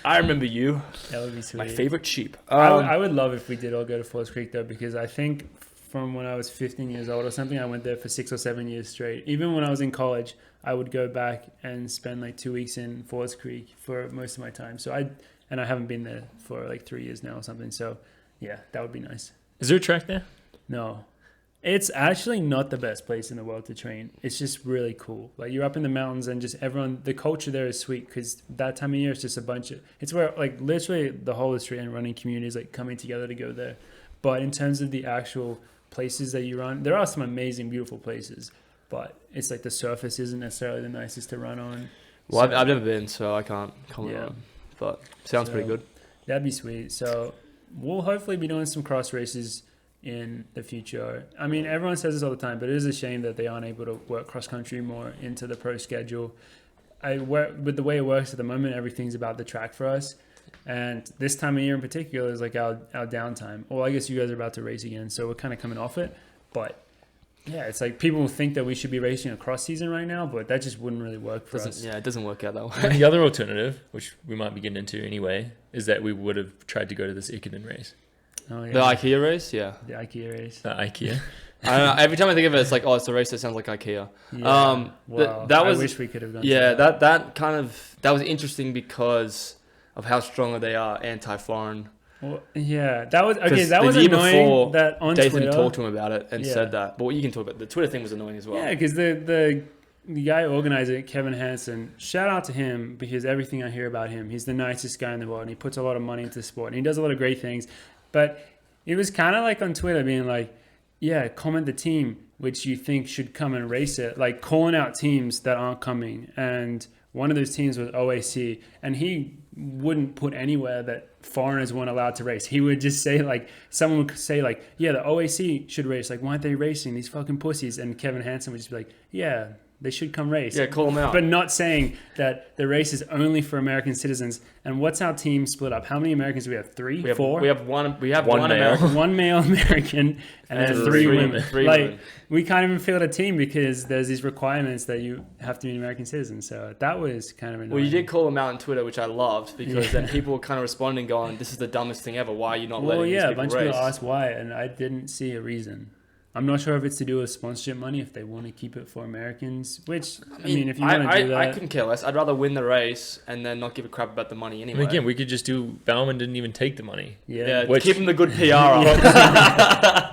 I remember you, That would be sweet. my favorite sheep. I would love if we did all go to Falls Creek though, because I think from when I was 15 years old or something, I went there for 6 or 7 years straight. Even when I was in college, I would go back and spend like 2 weeks in Falls Creek for most of my time. So I haven't been there for like 3 years now or something. So yeah, that would be nice. Is there a track there? No, it's actually not the best place in the world to train. It's just really cool. Like you're up in the mountains and just everyone, the culture there is sweet because that time of year it's just a bunch of, it's where like literally the whole Australian running community is like coming together to go there. But in terms of the actual places that you run, there are some amazing, beautiful places, but it's like the surface isn't necessarily the nicest to run on. Well, So I've never been, so I can't comment Yeah. on it. But sounds pretty So- good. that'd be sweet. So we'll hopefully be doing some cross races in the future. I mean, everyone says this all the time, but it is a shame that they aren't able to work cross country more into the pro schedule. With the way it works at the moment, everything's about the track for us. And this time of year in particular is like our downtime. Well, I guess you guys are about to race again, so we're kind of coming off it. But yeah, it's like people think that we should be racing a cross season right now, but that just wouldn't really work for us. Yeah, it doesn't work out that way. And the other alternative, which we might be getting into anyway, is that we would have tried to go to this Ekiden race. Oh yeah, The IKEA race, yeah. the IKEA race. IKEA. I don't know. Every time I think of it, it's like, oh, it's a race that sounds like IKEA. Yeah. Wow. that was- I wish we could have done. Yeah, that was interesting because of how strong they are anti-foreign. Well, yeah, that was okay. 'Cause That the was year annoying. before, That on Dathan Twitter. talked to him about it and Yeah. said that. But what you can talk about, the Twitter thing was annoying as well. Yeah, because the guy organizing it, Kevin Hansen, shout out to him because everything I hear about him, he's the nicest guy in the world and he puts a lot of money into the sport and he does a lot of great things. But it was kind of like on Twitter being like, yeah, comment the team which you think should come and race it, like calling out teams that aren't coming. And one of those teams was OAC, and he wouldn't put anywhere that foreigners weren't allowed to race. He would just say like, someone would say like, yeah, the OAC should race. Like, why aren't they racing, these fucking pussies? And Kevin Hansen would just be like, yeah, they should come race. Yeah, call them out. But not saying that the race is only for American citizens. And what's our team split up? How many Americans do we have? Three? we have, Four? We have one. We have One one male. American. One male American and then And three three women. women. Three Like, women. we can't even field a team because there's these requirements that you have to be an American citizen. So that was kind of annoying. Well, you did call them out on Twitter, which I loved because then people were kind of responding, going, "This is the dumbest thing ever. Why are you not Well, letting yeah, a these bunch people of race?" people asked why, and I didn't see a reason. I'm not sure if it's to do with sponsorship money, if they want to keep it for Americans, which, I mean if you want to do that. I couldn't care less. I'd rather win the race and then not give a crap about the money I anyway. mean, again, we could just do. Bauman didn't even take the money. yeah. yeah, Which- keep them the good PR up.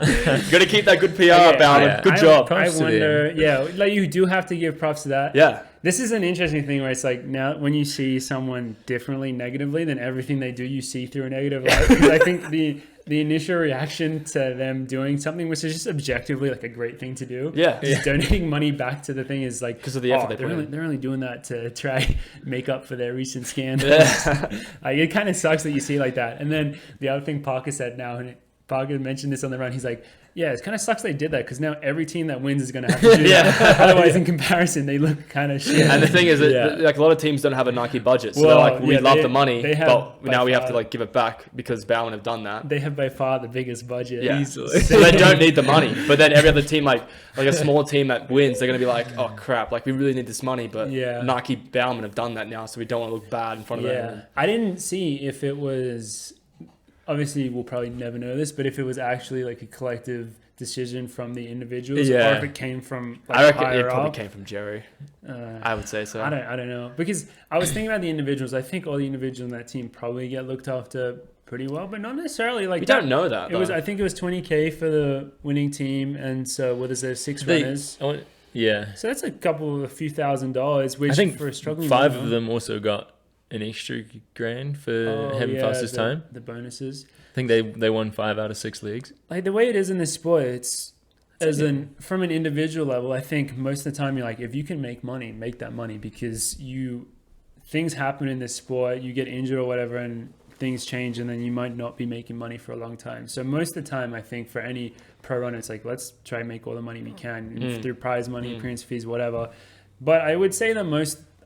Got to keep that good PR Okay, balance. Good job. I Props to wonder, like you do have to give props to that. Yeah. This is an interesting thing where it's like now when you see someone differently negatively, then everything they do you see through a negative light. Because I think the initial reaction to them doing something, which is just objectively like a great thing to do, just donating money back to the thing is like because of the effort they're only doing that to try make up for their recent scandals. Like, it kind of sucks that you see like that. And then the other thing Parker said now, and Parker mentioned this on the run, he's like, yeah, it kind of sucks they did that because now every team that wins is going to have to do that. Otherwise, in comparison, they look kind of shit. And the thing is that like a lot of teams don't have a Nike budget, so they're like, we love the money, but now we have to like give it back because Bauman have done that. They have by far the biggest budget. Yeah. Easily. So they don't need the money. But then every other team, like a small team that wins, they're going to be like, oh crap, like we really need this money, but Nike Bauman have done that now, so we don't want to look bad in front of them. I didn't see if it was, obviously we'll probably never know this, but if it was actually like a collective decision from the individuals, or if it came from like, I reckon higher it probably up. came from Jerry. I would say so. I don't know, because I was thinking about the individuals. I think all the individuals in that team probably get looked after pretty well, but not necessarily like we don't know that. It was, I think it was $20,000 for the winning team, and so what is there, 6 runners? Yeah. So that's a few $1,000s, which I think for a struggling 5 runner, of them also got an extra grand for having fastest time. The bonuses. I think they won 5 out of 6 leagues. Like the way it is in this sport, it's from an individual level. I think most of the time you're like, if you can make money, make that money, because things happen in this sport. You get injured or whatever, and things change, and then you might not be making money for a long time. So most of the time, I think for any pro runner, it's like, let's try and make all the money we can through prize money, appearance fees, whatever. But I would say that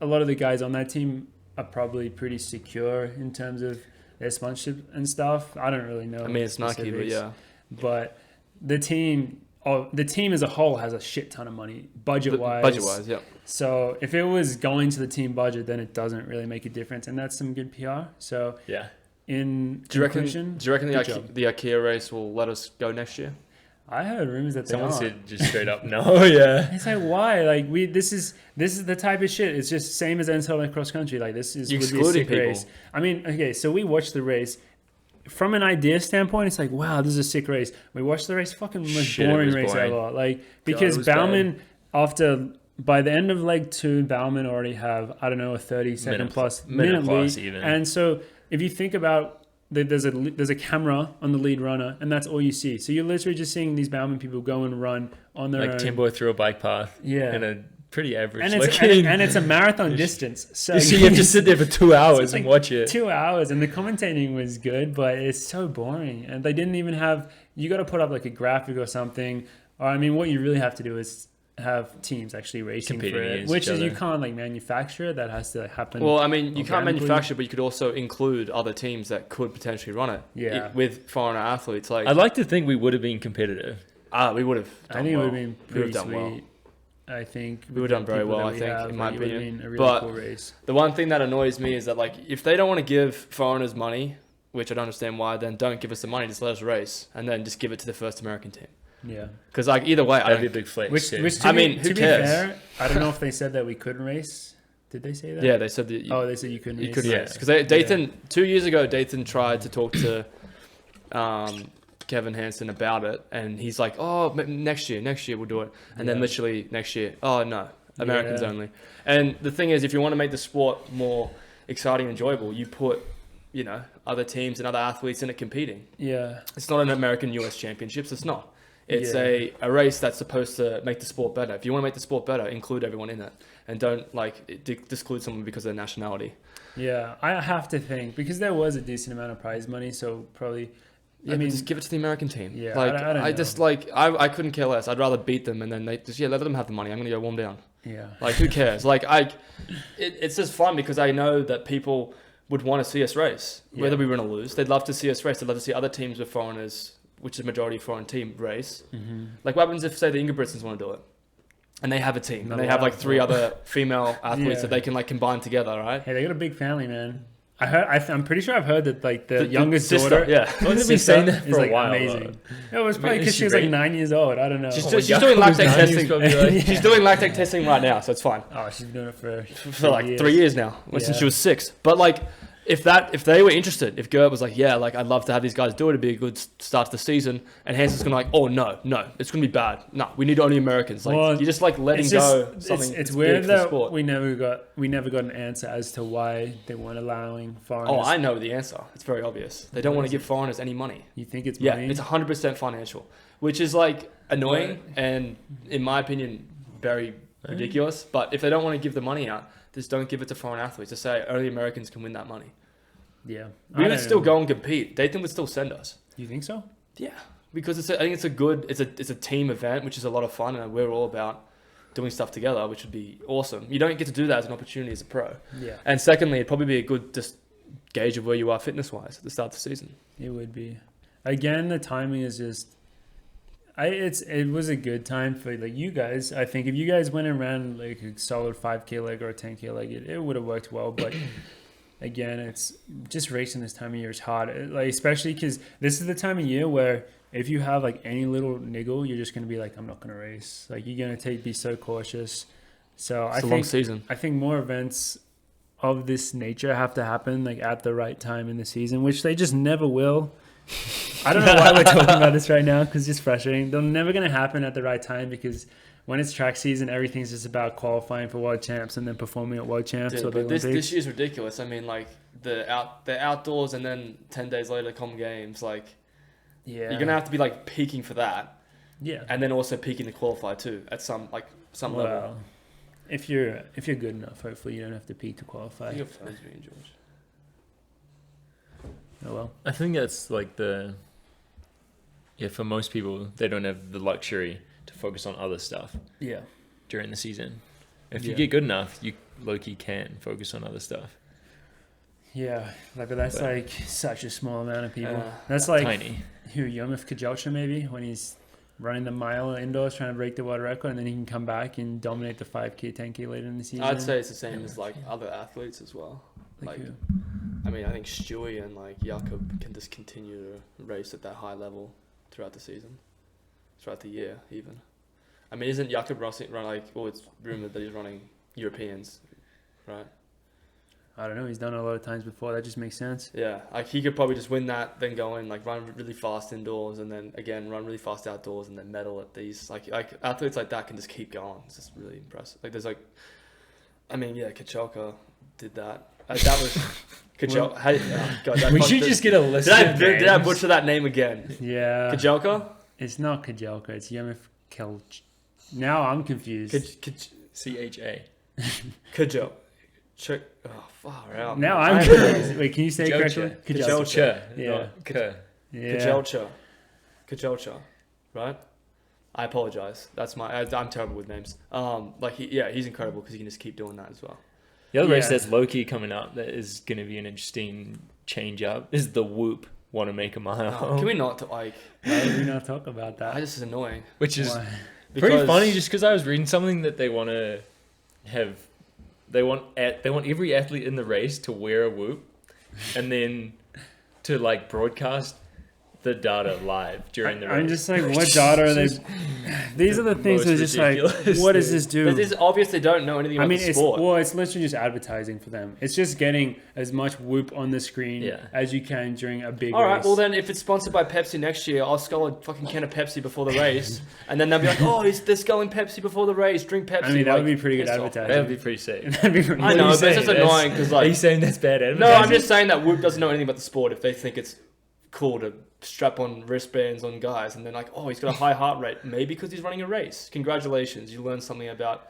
a lot of the guys on that team are probably pretty secure in terms of their sponsorship and stuff. I don't really know. I mean, it's Nike, but yeah. But the team as a whole has a shit ton of money, budget-wise. Budget-wise, yeah. So if it was going to the team budget, then it doesn't really make a difference, and that's some good PR. So yeah. Do you reckon the IKEA race will let us go next year? I heard rumors that someone they said just straight up no. Yeah. It's like, why? Like this is the type of shit. It's just same as NCAA cross country. Like this would be a sick race. I mean, okay, so we watched the race. From an idea standpoint, it's like, wow, this is a sick race. We watched the race, fucking most boring race ever. Like, because Bauman, by the end of leg 2, Bauman already have, I don't know, a 30-second plus minute lead. Even. And so if you think about, there's a camera on the lead runner, and that's all you see. So you're literally just seeing these Bauman people go and run on their own. Like Timbo through a bike path. Yeah. In a pretty average and it's a marathon distance. So you have to sit there for 2 hours and watch it. 2 hours, and the commentating was good, but it's so boring. And they didn't even have, you got to put up like a graphic or something. Or I mean, what you really have to do is have teams actually racing for it, which is you can't like manufacture. That has to happen. Well, I mean, you can't manufacture, but you could also include other teams that could potentially run it. Yeah, with foreigner athletes. Like, I'd like to think we would have been competitive. We would have. I think it would have been pretty sweet. Well. I think we would have done very well. I think, in my opinion, a really but cool race. The one thing that annoys me is that like if they don't want to give foreigners money, which I don't understand why, then don't give us the money. Just let us race, and then just give it to the first American team. Yeah, because like either way, that'd be a big flex. Which who cares? To be fair, I don't know if they said that we couldn't race. Did they say that? Yeah, they said that. They said you couldn't race. Couldn't race because Dathan 2 years ago, Dathan tried to talk to Kevin Hansen about it, and he's like, "Oh, next year we'll do it," and then literally next year, "Oh no, Americans only." And the thing is, if you want to make the sport more exciting and enjoyable, you put other teams and other athletes in it competing. Yeah, it's not an American US Championships. It's not. It's a race that's supposed to make the sport better. If you want to make the sport better, include everyone in it, and don't like exclude someone because of their nationality. Yeah, I have to think because there was a decent amount of prize money, so probably. I mean, just give it to the American team. Yeah, like I don't know. just like I couldn't care less. I'd rather beat them and then they just let them have the money. I'm gonna go warm down. Yeah. Like who cares? Like it's just fun because I know that people would want to see us race, whether we win or lose. They'd love to see us race. They'd love to see other teams with foreigners, which is a majority foreign team, race. Mm-hmm. Like what happens if say the Ingebrigtsens want to do it, and they have a team and they have like 3 other female athletes that they can like combine together, right? Hey, they got a big family, man. I'm pretty sure I've heard that like the youngest sister, daughter, I've been saying that for a while. Amazing. It was probably because she was like 9 years old. I don't know. She's doing lactate testing. She's doing lactate testing right now, so it's fine. Oh, she's been doing it for like 3 years now, since she was 6. But like, if they were interested, if Gert was like, yeah, like I'd love to have these guys do it, it'd be a good start to the season, and Hanson's gonna like, oh no, it's gonna be bad. No, we need only Americans. Like you're just like letting go something. It's weird that we never got an answer as to why they weren't allowing foreigners. Oh, I know the answer. It's very obvious. They don't want to give foreigners any money. You think it's money? Yeah, it's 100% financial, which is like annoying and in my opinion very ridiculous. But if they don't want to give the money out, just don't give it to foreign athletes. Just say only Americans can win that money. Yeah, we would still go and compete. Dayton would still send us. You think so? Yeah, because I think it's a team event, which is a lot of fun, and we're all about doing stuff together, which would be awesome. You don't get to do that as an opportunity as a pro. Yeah. And secondly, it'd probably be a good just gauge of where you are fitness wise at the start of the season. It would be. Again, the timing is just. It was a good time for like you guys. I think if you guys went and ran like a solid 5K leg or a 10K leg, it would have worked well. But again, it's just racing this time of year is hard. Like especially because this is the time of year where if you have like any little niggle, you're just gonna be like, I'm not gonna race. Like you're gonna be so cautious. So it's a long season. I think more events of this nature have to happen like at the right time in the season, which they just never will. I don't know why we're talking about this right now because it's frustrating. They're never going to happen at the right time because when it's track season, everything's just about qualifying for world champs and then performing at world champs. Dude, or the but Olympics. this year's ridiculous. I mean, like the outdoors and then 10 days later come games. Like, yeah, you're gonna have to be like peaking for that. Yeah, and then also peaking to qualify too at some level. If you're good enough, hopefully you don't have to peak to qualify. Your phone's being George. Oh well. I think that's like for most people, they don't have the luxury to focus on other stuff. Yeah. During the season. If you get good enough, you low-key can focus on other stuff. Yeah, but that's like such a small amount of people. That's like tiny. Yomif Kajalcha maybe when he's running the mile indoors trying to break the world record and then he can come back and dominate the 5K, 10K later in the season. I'd say it's the same as like other athletes as well. Like who? I mean, I think Stewie and like Jakob can just continue to race at that high level throughout the season, throughout the year even. I mean, isn't Jakob it's rumored that he's running Europeans, right? I don't know. He's done it a lot of times before. That just makes sense. Yeah, like he could probably just win that, then go in like run really fast indoors, and then again run really fast outdoors, and then medal at these. Like athletes like that can just keep going. It's just really impressive. Like there's Kachalka did that. That was Kachalka. We should just get a list. Did I butcher that name again? Yeah. Kachalka? It's not Kajalka. It's Yomif Kelch. Now I'm confused. CHA. Kajal. Oh, far out. Now I'm confused. Wait, can you say it correctly? Kajalcha. Yeah. Kajalcha. Right? I apologize. I'm terrible with names. He's incredible because he can just keep doing that as well. The other race that's low-key coming up that is going to be an interesting change-up is the Whoop Wanamaker Mile. Can we not why do we not talk about that? This is annoying. Which is pretty funny just because I was reading something that they want to have... They want every athlete in the race to wear a Whoop and then to like broadcast the data live during the race. I'm just like, what data are they? These are the things that are just like, what does this do? But this obviously don't know anything about the sport. It's literally just advertising for them. It's just getting as much Whoop on the screen as you can during a big race. All right, well then if it's sponsored by Pepsi next year, I'll scull a fucking can of Pepsi before the race. And then they'll be like, they're sculling Pepsi before the race, drink Pepsi. I mean, that would be pretty good advertising. That would be pretty safe. I know, but it's just annoying because like... Are you saying that's bad advertising? No, I'm just saying that Whoop doesn't know anything about the sport if they think it's cool to strap on wristbands on guys and then like, he's got a high heart rate, maybe because he's running a race. Congratulations, you learned something about.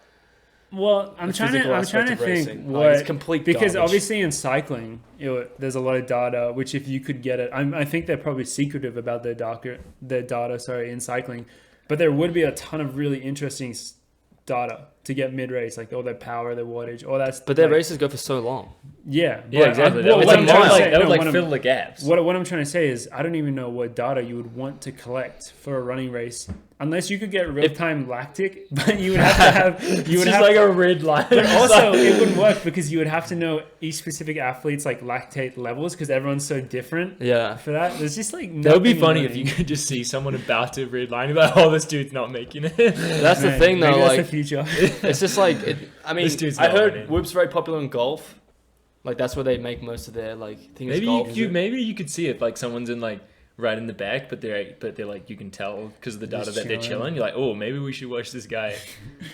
Well, I'm trying to think what it's complete because garbage. obviously in cycling, there's a lot of data. Which if you could get it, I think they're probably secretive about their data. In cycling, but there would be a ton of really interesting data to get mid-race, like all their power, their wattage, all that. But their races go for so long. Yeah, exactly. That would fill the gaps. What I'm trying to say is, I don't even know what data you would want to collect for a running race, unless you could get real-time lactic. But you would have to have a red line. But also, it wouldn't work because you would have to know each specific athlete's like lactate levels because everyone's so different. Yeah. For that, there's just like that would be funny if you could just see someone about to red line, like, this dude's not making it. That's the thing, though. Maybe like that's the future. It's just like I heard Whoop's very popular in golf. Like that's where they make most of their like things. Maybe you could see it like someone's in like right in the back, but they're like you can tell because of the data that they're chilling. You're like, oh, maybe we should watch this guy.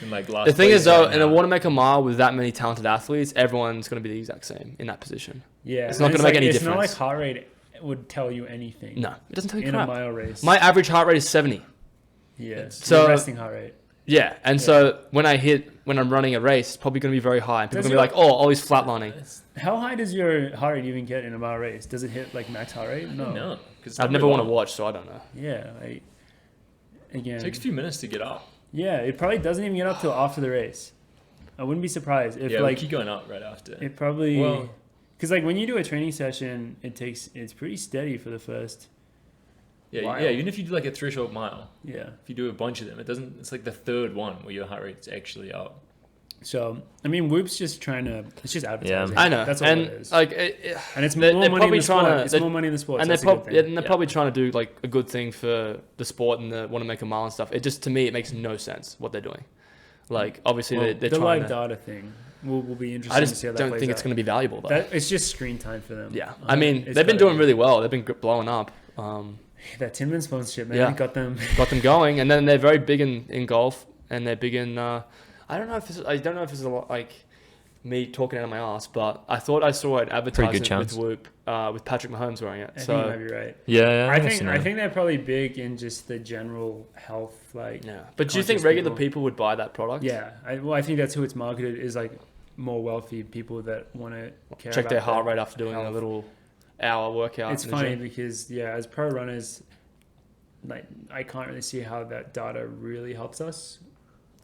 In like last. The thing is though, in a Wanamaker Mile with that many talented athletes, everyone's going to be the exact same in that position. Yeah, it's not going to make any difference. It's not like heart rate would tell you anything. No, it doesn't tell you in crap. a mile race. My average heart rate is 70. Yeah, so resting heart rate. Yeah, and so when I'm running a race, it's probably going to be very high. People are going to be like, oh, always flatlining. How high does your heart rate even get in a mile race? Does it hit like max heart rate? No. I've never want to watch, so I don't know. Yeah, again. It takes a few minutes to get up. Yeah, it probably doesn't even get up till after the race. I wouldn't be surprised if we'll keep going up right after. It probably because like when you do a training session, it's pretty steady for the first. Yeah, even if you do like a threshold mile. Yeah. If you do a bunch of them, it's like the third one where your heart rate's actually up. So, I mean, Whoop's just it's just advertising. Yeah, I know. That's all it is. Like, and it's more money in the sport. It's more money in the sport. And they're probably trying to do like a good thing for the sport and want to make a mile and stuff. It just, to me, it makes no sense what they're doing. Like, obviously, they're trying live data thing will be interesting to see how that plays out. I don't think it's going to be valuable, though. It's just screen time for them. Yeah. I mean, they've been doing really well. They've been blowing up. That Tinman sponsorship, man, got them going, and then they're very big in golf, and they're big in. I don't know if it's a lot like me talking out of my ass, but I thought I saw an advertisement with Whoop with Patrick Mahomes wearing it. I think you might be right. Yeah, I think they're probably big in just the general health, like. Yeah, but do you think regular people would buy that product? Yeah, I think that's who it's marketed is like more wealthy people that want to check their heart rate after doing a little hour workout. It's funny because as pro runners, like I can't really see how that data really helps us.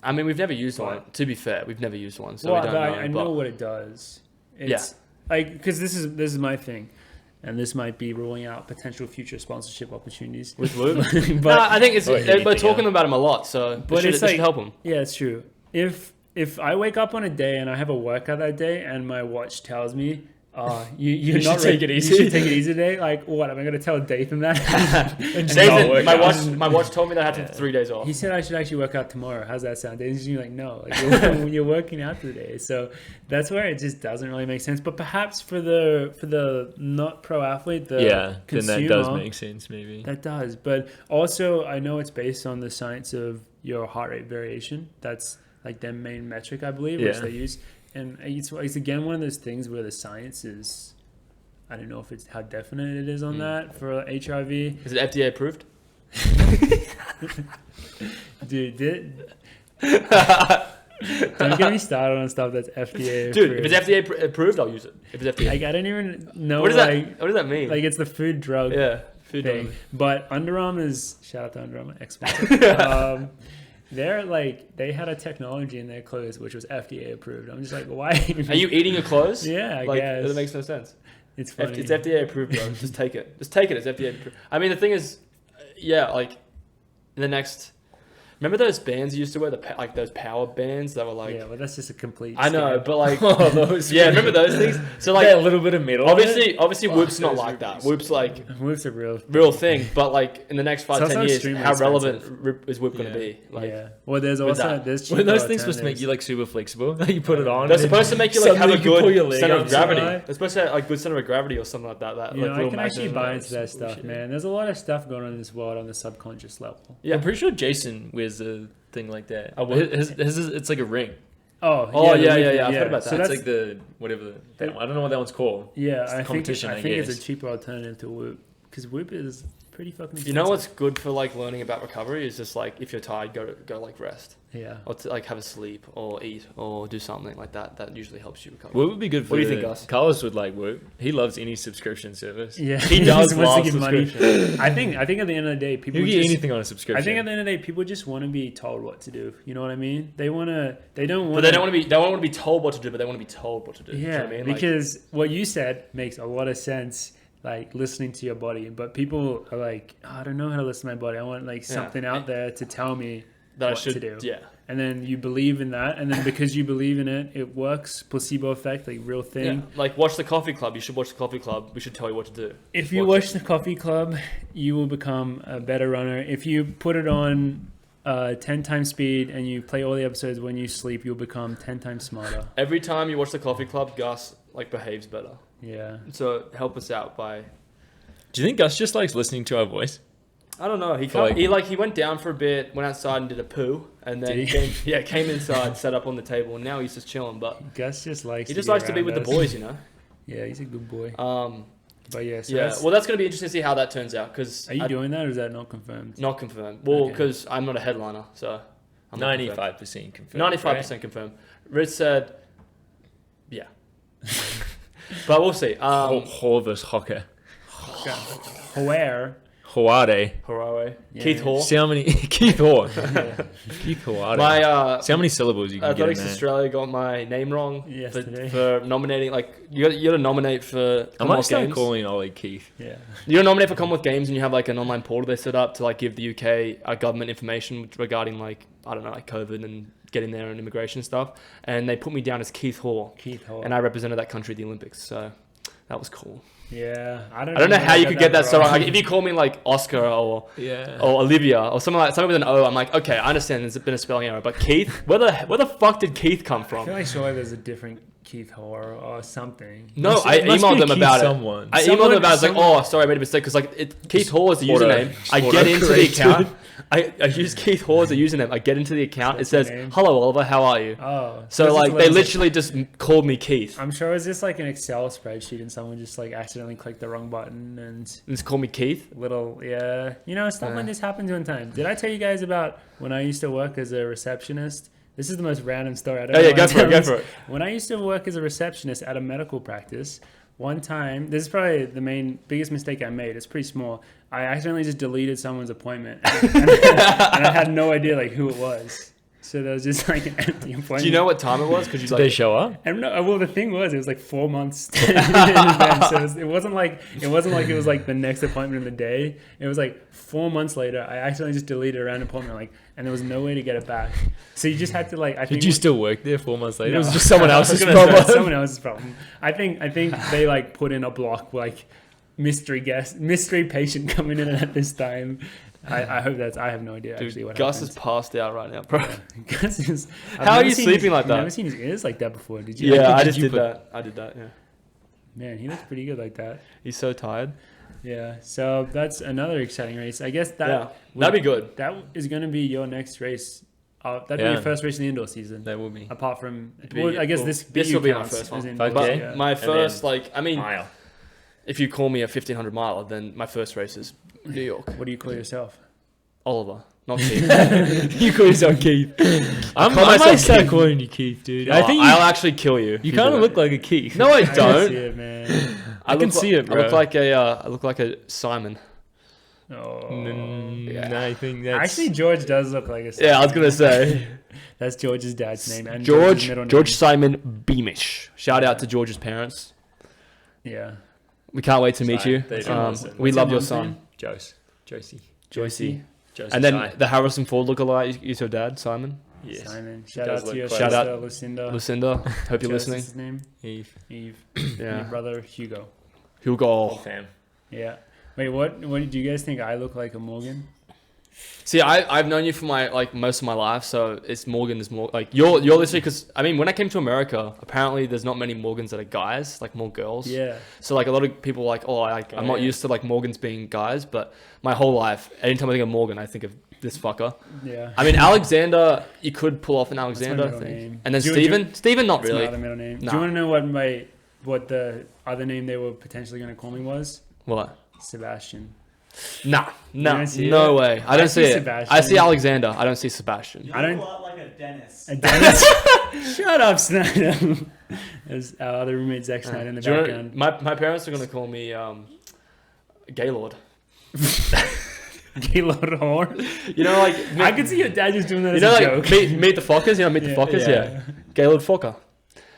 I mean, we've never used one. To be fair, we've never used one, so we don't know. I know what it does. It's like because this is my thing, and this might be ruling out potential future sponsorship opportunities with Whoop. But no, I think we're talking about them a lot, so it should help them. Yeah, it's true. If I wake up on a day and I have a workout that day, and my watch tells me. You should take it easy. You should take it easy today. Like, what? Am I going to tell Dathan that? Dathan, my watch told me that I had to have 3 days off. He said I should actually work out tomorrow. How's that sound? Dathan's like, no, like you're working out today. So that's where it just doesn't really make sense. But perhaps for the not pro athlete, the consumer, then that does make sense. Maybe that does. But also, I know it's based on the science of your heart rate variation. That's like their main metric, I believe, which they use. And it's again one of those things where the science is, I don't know if it's how definite it is on that for HRV. Is it FDA approved? Dude, don't get me started on stuff that's FDA approved. Dude, if it's FDA approved, I'll use it. If it's FDA, like, I don't even know. What does that mean? Like it's the food drug. Food thing. drug. But Under Armour's shout out to Under Armour expert. They had a technology in their clothes which was FDA approved. I'm just like, why? Are you eating your clothes? Yeah, I guess. That makes no sense. It's funny. It's FDA approved, bro. Just take it. Just take it. It's FDA approved. I mean, the thing is, like, in the next... Remember those bands you used to wear, those power bands that were like... Yeah, well, that's just a complete... I know, but like... those remember those things? So like... a little bit of metal. Obviously Whoop's not like that. Whoop's like... Whoop's a real thing, but like in the next 5-10 years, how relevant is Whoop going to be? Like, well, there's also... When those things supposed to make you like super flexible, you put it on. They're supposed to make you like have a good center of gravity. They're supposed to have like good center of gravity or something like that. I can actually buy into that stuff, man. There's a lot of stuff going on in this world on the subconscious level. Yeah, I'm pretty sure Jason wears a thing like that. It's like a ring. Yeah. I've heard about that. So it's like the whatever. I don't know what that one's called. Yeah, I think it's a cheaper alternative to Whoop because Whoop is pretty fucking expensive. You know what's good for like learning about recovery is just like if you're tired, go like rest. Yeah. Or to like have a sleep or eat or do something like that. That usually helps you recover. What would be good for What do you think, Gus? Carlos would like Whoop. He loves any subscription service. Yeah. He does love give money. I think at the end of the day, people you get anything on a subscription. I think at the end of the day, people just want to be told what to do. You know what I mean? They don't want to. But they don't want to be told what to do, but they want to be told what to do. Yeah. You know what I mean? Because what you said makes a lot of sense. Like listening to your body, but people are like, I don't know how to listen to my body. I want like something out there to tell me that what to do. Yeah. And then you believe in that, and then because you believe in it, it works. Placebo effect, like real thing. Yeah. Like watch the Coffee Club. You should watch the Coffee Club. We should tell you what to do. If you watch the Coffee Club, you will become a better runner. If you put it on 10 times speed and you play all the episodes when you sleep, you'll become 10 times smarter. Every time you watch the Coffee Club, Gus like behaves better. Yeah. So help us out by. Do you think Gus just likes listening to our voice? I don't know. He went down for a bit, went outside and did a poo, and then came inside, sat up on the table, and now he's just chilling. But Gus just likes. to be with the boys, you know. Yeah, he's a good boy. But yeah, well, that's gonna be interesting to see how that turns out. Cause are you doing that, or is that not confirmed? Not confirmed. Well, because I'm not a headliner, so I'm 95% confirmed. 95% confirmed. Rich said, yeah, but we'll see. Horvis Hocker. Hoare. Hoare. Yeah. Keith Hoare. See how many Keith Hoare. Yeah. Keith Hoare. See how many syllables you can get in Athletics there. Australia got my name wrong yesterday for nominating. Like you got to nominate for I might start games. calling Ollie Keith. Yeah. You don't nominate for Commonwealth Games, and you have like an online portal they set up to like give the UK government information regarding like I don't know like COVID and getting there and immigration stuff. And they put me down as Keith Hoare. And I represented that country at the Olympics, so that was cool. Yeah, I don't know how you could get that so wrong. Like, if you call me like Oscar or Olivia or something with an O, I'm like, okay, I understand there's been a spelling error. But Keith, where the fuck did Keith come from? I feel like surely there's a different Keith Hoare or something. No, I emailed them about it. I emailed them about it. I was like, oh, sorry, I made a mistake. Because like Keith Hoare is the username. I get into the account. I use Keith Hoare as a username. I get into the account. It says, hello, Oliver, how are you? Oh. So like they literally just called me Keith. I'm sure it's just like an Excel spreadsheet and someone just like accidentally clicked the wrong button and just call me Keith. Stuff like this happens one time. Did I tell you guys about when I used to work as a receptionist? This is the most random story. I don't know. Go for it. When I used to work as a receptionist at a medical practice, one time, this is probably the biggest mistake I made. It's pretty small. I accidentally just deleted someone's appointment, and I had no idea like who it was. So there was just like an empty appointment. Do you know what time it was? Did they show up? And no, well, the thing was, it was like 4 months in advance. So it wasn't like it was like the next appointment of the day. It was like 4 months later. I accidentally just deleted a random appointment, and there was no way to get it back. So you just had to like. Did you still work there 4 months later? No. It was just someone else's problem. Someone else's problem. I think they like put in a block like mystery patient coming in at this time. I hope I have no idea. Dude, actually what Gus happened. is passed out right now, bro. Yeah. Gus is. How are you sleeping like that? I've never seen his ears like that before. Did you? Yeah, I did that. Yeah. Man, he looks pretty good like that. He's so tired. Yeah. So that's another exciting race. I guess that'd be good. That is going to be your next race. That'd be your first race in the indoor season. That will be. Apart from, this will be my first one. But my first, mile. If you call me a 1500 miler, then my first race is New York. What do you call yourself? Oliver, not Keith. You call yourself Keith. I might start calling you Keith, dude. I think I'll actually kill you. You kind of look like a Keith. No, I don't. I see it, man. I can see it, bro. I look like a Simon. Oh, yeah. I think that's... Actually, George does look like a Simon. Yeah, I was gonna say that's George's dad's name and George Simon Beamish. Shout out to George's parents. Yeah, we can't wait to meet you. We love your son, Joycey. And then the Harrison Ford lookalike is your dad, Simon. Yes. Simon. Shout out to your sister, Lucinda. Hope you're listening. His name? Eve. Yeah. And your brother Hugo. Hugo. Fam. Yeah. Wait, what do you guys think I look like a Morgan? See, I've known you for most of my life, so it's Morgan is more like you're literally because when I came to America, apparently there's not many Morgans that are guys, like more girls. Yeah. So like a lot of people are like, I'm not used to like Morgans being guys, but my whole life, anytime I think of Morgan, I think of this fucker. Yeah. Alexander, you could pull off an Alexander thing, name. And then Steven, not really. Not a middle name. Nah. Do you want to know what the other name they were potentially going to call me was? What? Sebastian. No way. I don't see it. Sebastian. I see Alexander. I don't see Sebastian. I don't. A lot like a Dennis. A Dennis? Shut up, Snyder. There's our other roommate Zach Snyder in the background. My parents are gonna call me Gaylord. Gaylord Hoare. I could see your dad just doing that as a joke. Meet the Fockers. Meet the Fockers. Yeah. Gaylord Focker.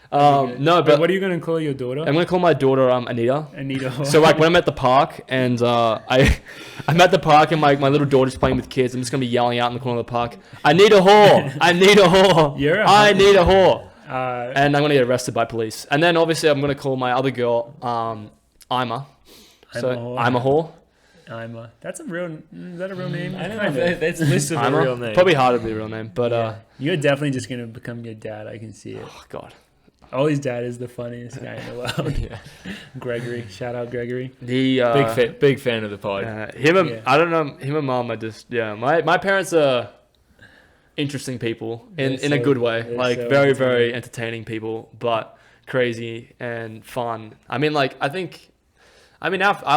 No, but what are you gonna call your daughter? I'm gonna call my daughter Anita. Anita. So when I'm at the park and I'm at the park and my little daughter's playing with kids, I'm just gonna be yelling out in the corner of the park, I need a whore. I need a whore. I need a whore. And I'm gonna get arrested by police. And then obviously I'm gonna call my other girl Ima. So I'm a whore. Ima. That's is that a real name? I don't know if that's listed as a real name. Probably hard to be a real name, but you're definitely just gonna become your dad. I can see it. Oh God. Ollie's dad is the funniest guy in the world. Yeah. Gregory, shout out Gregory. He Big fan of the pod. I don't know, him and mom are just my parents are interesting people in a good way, like so very very entertaining people, but crazy and fun. I mean, like I'd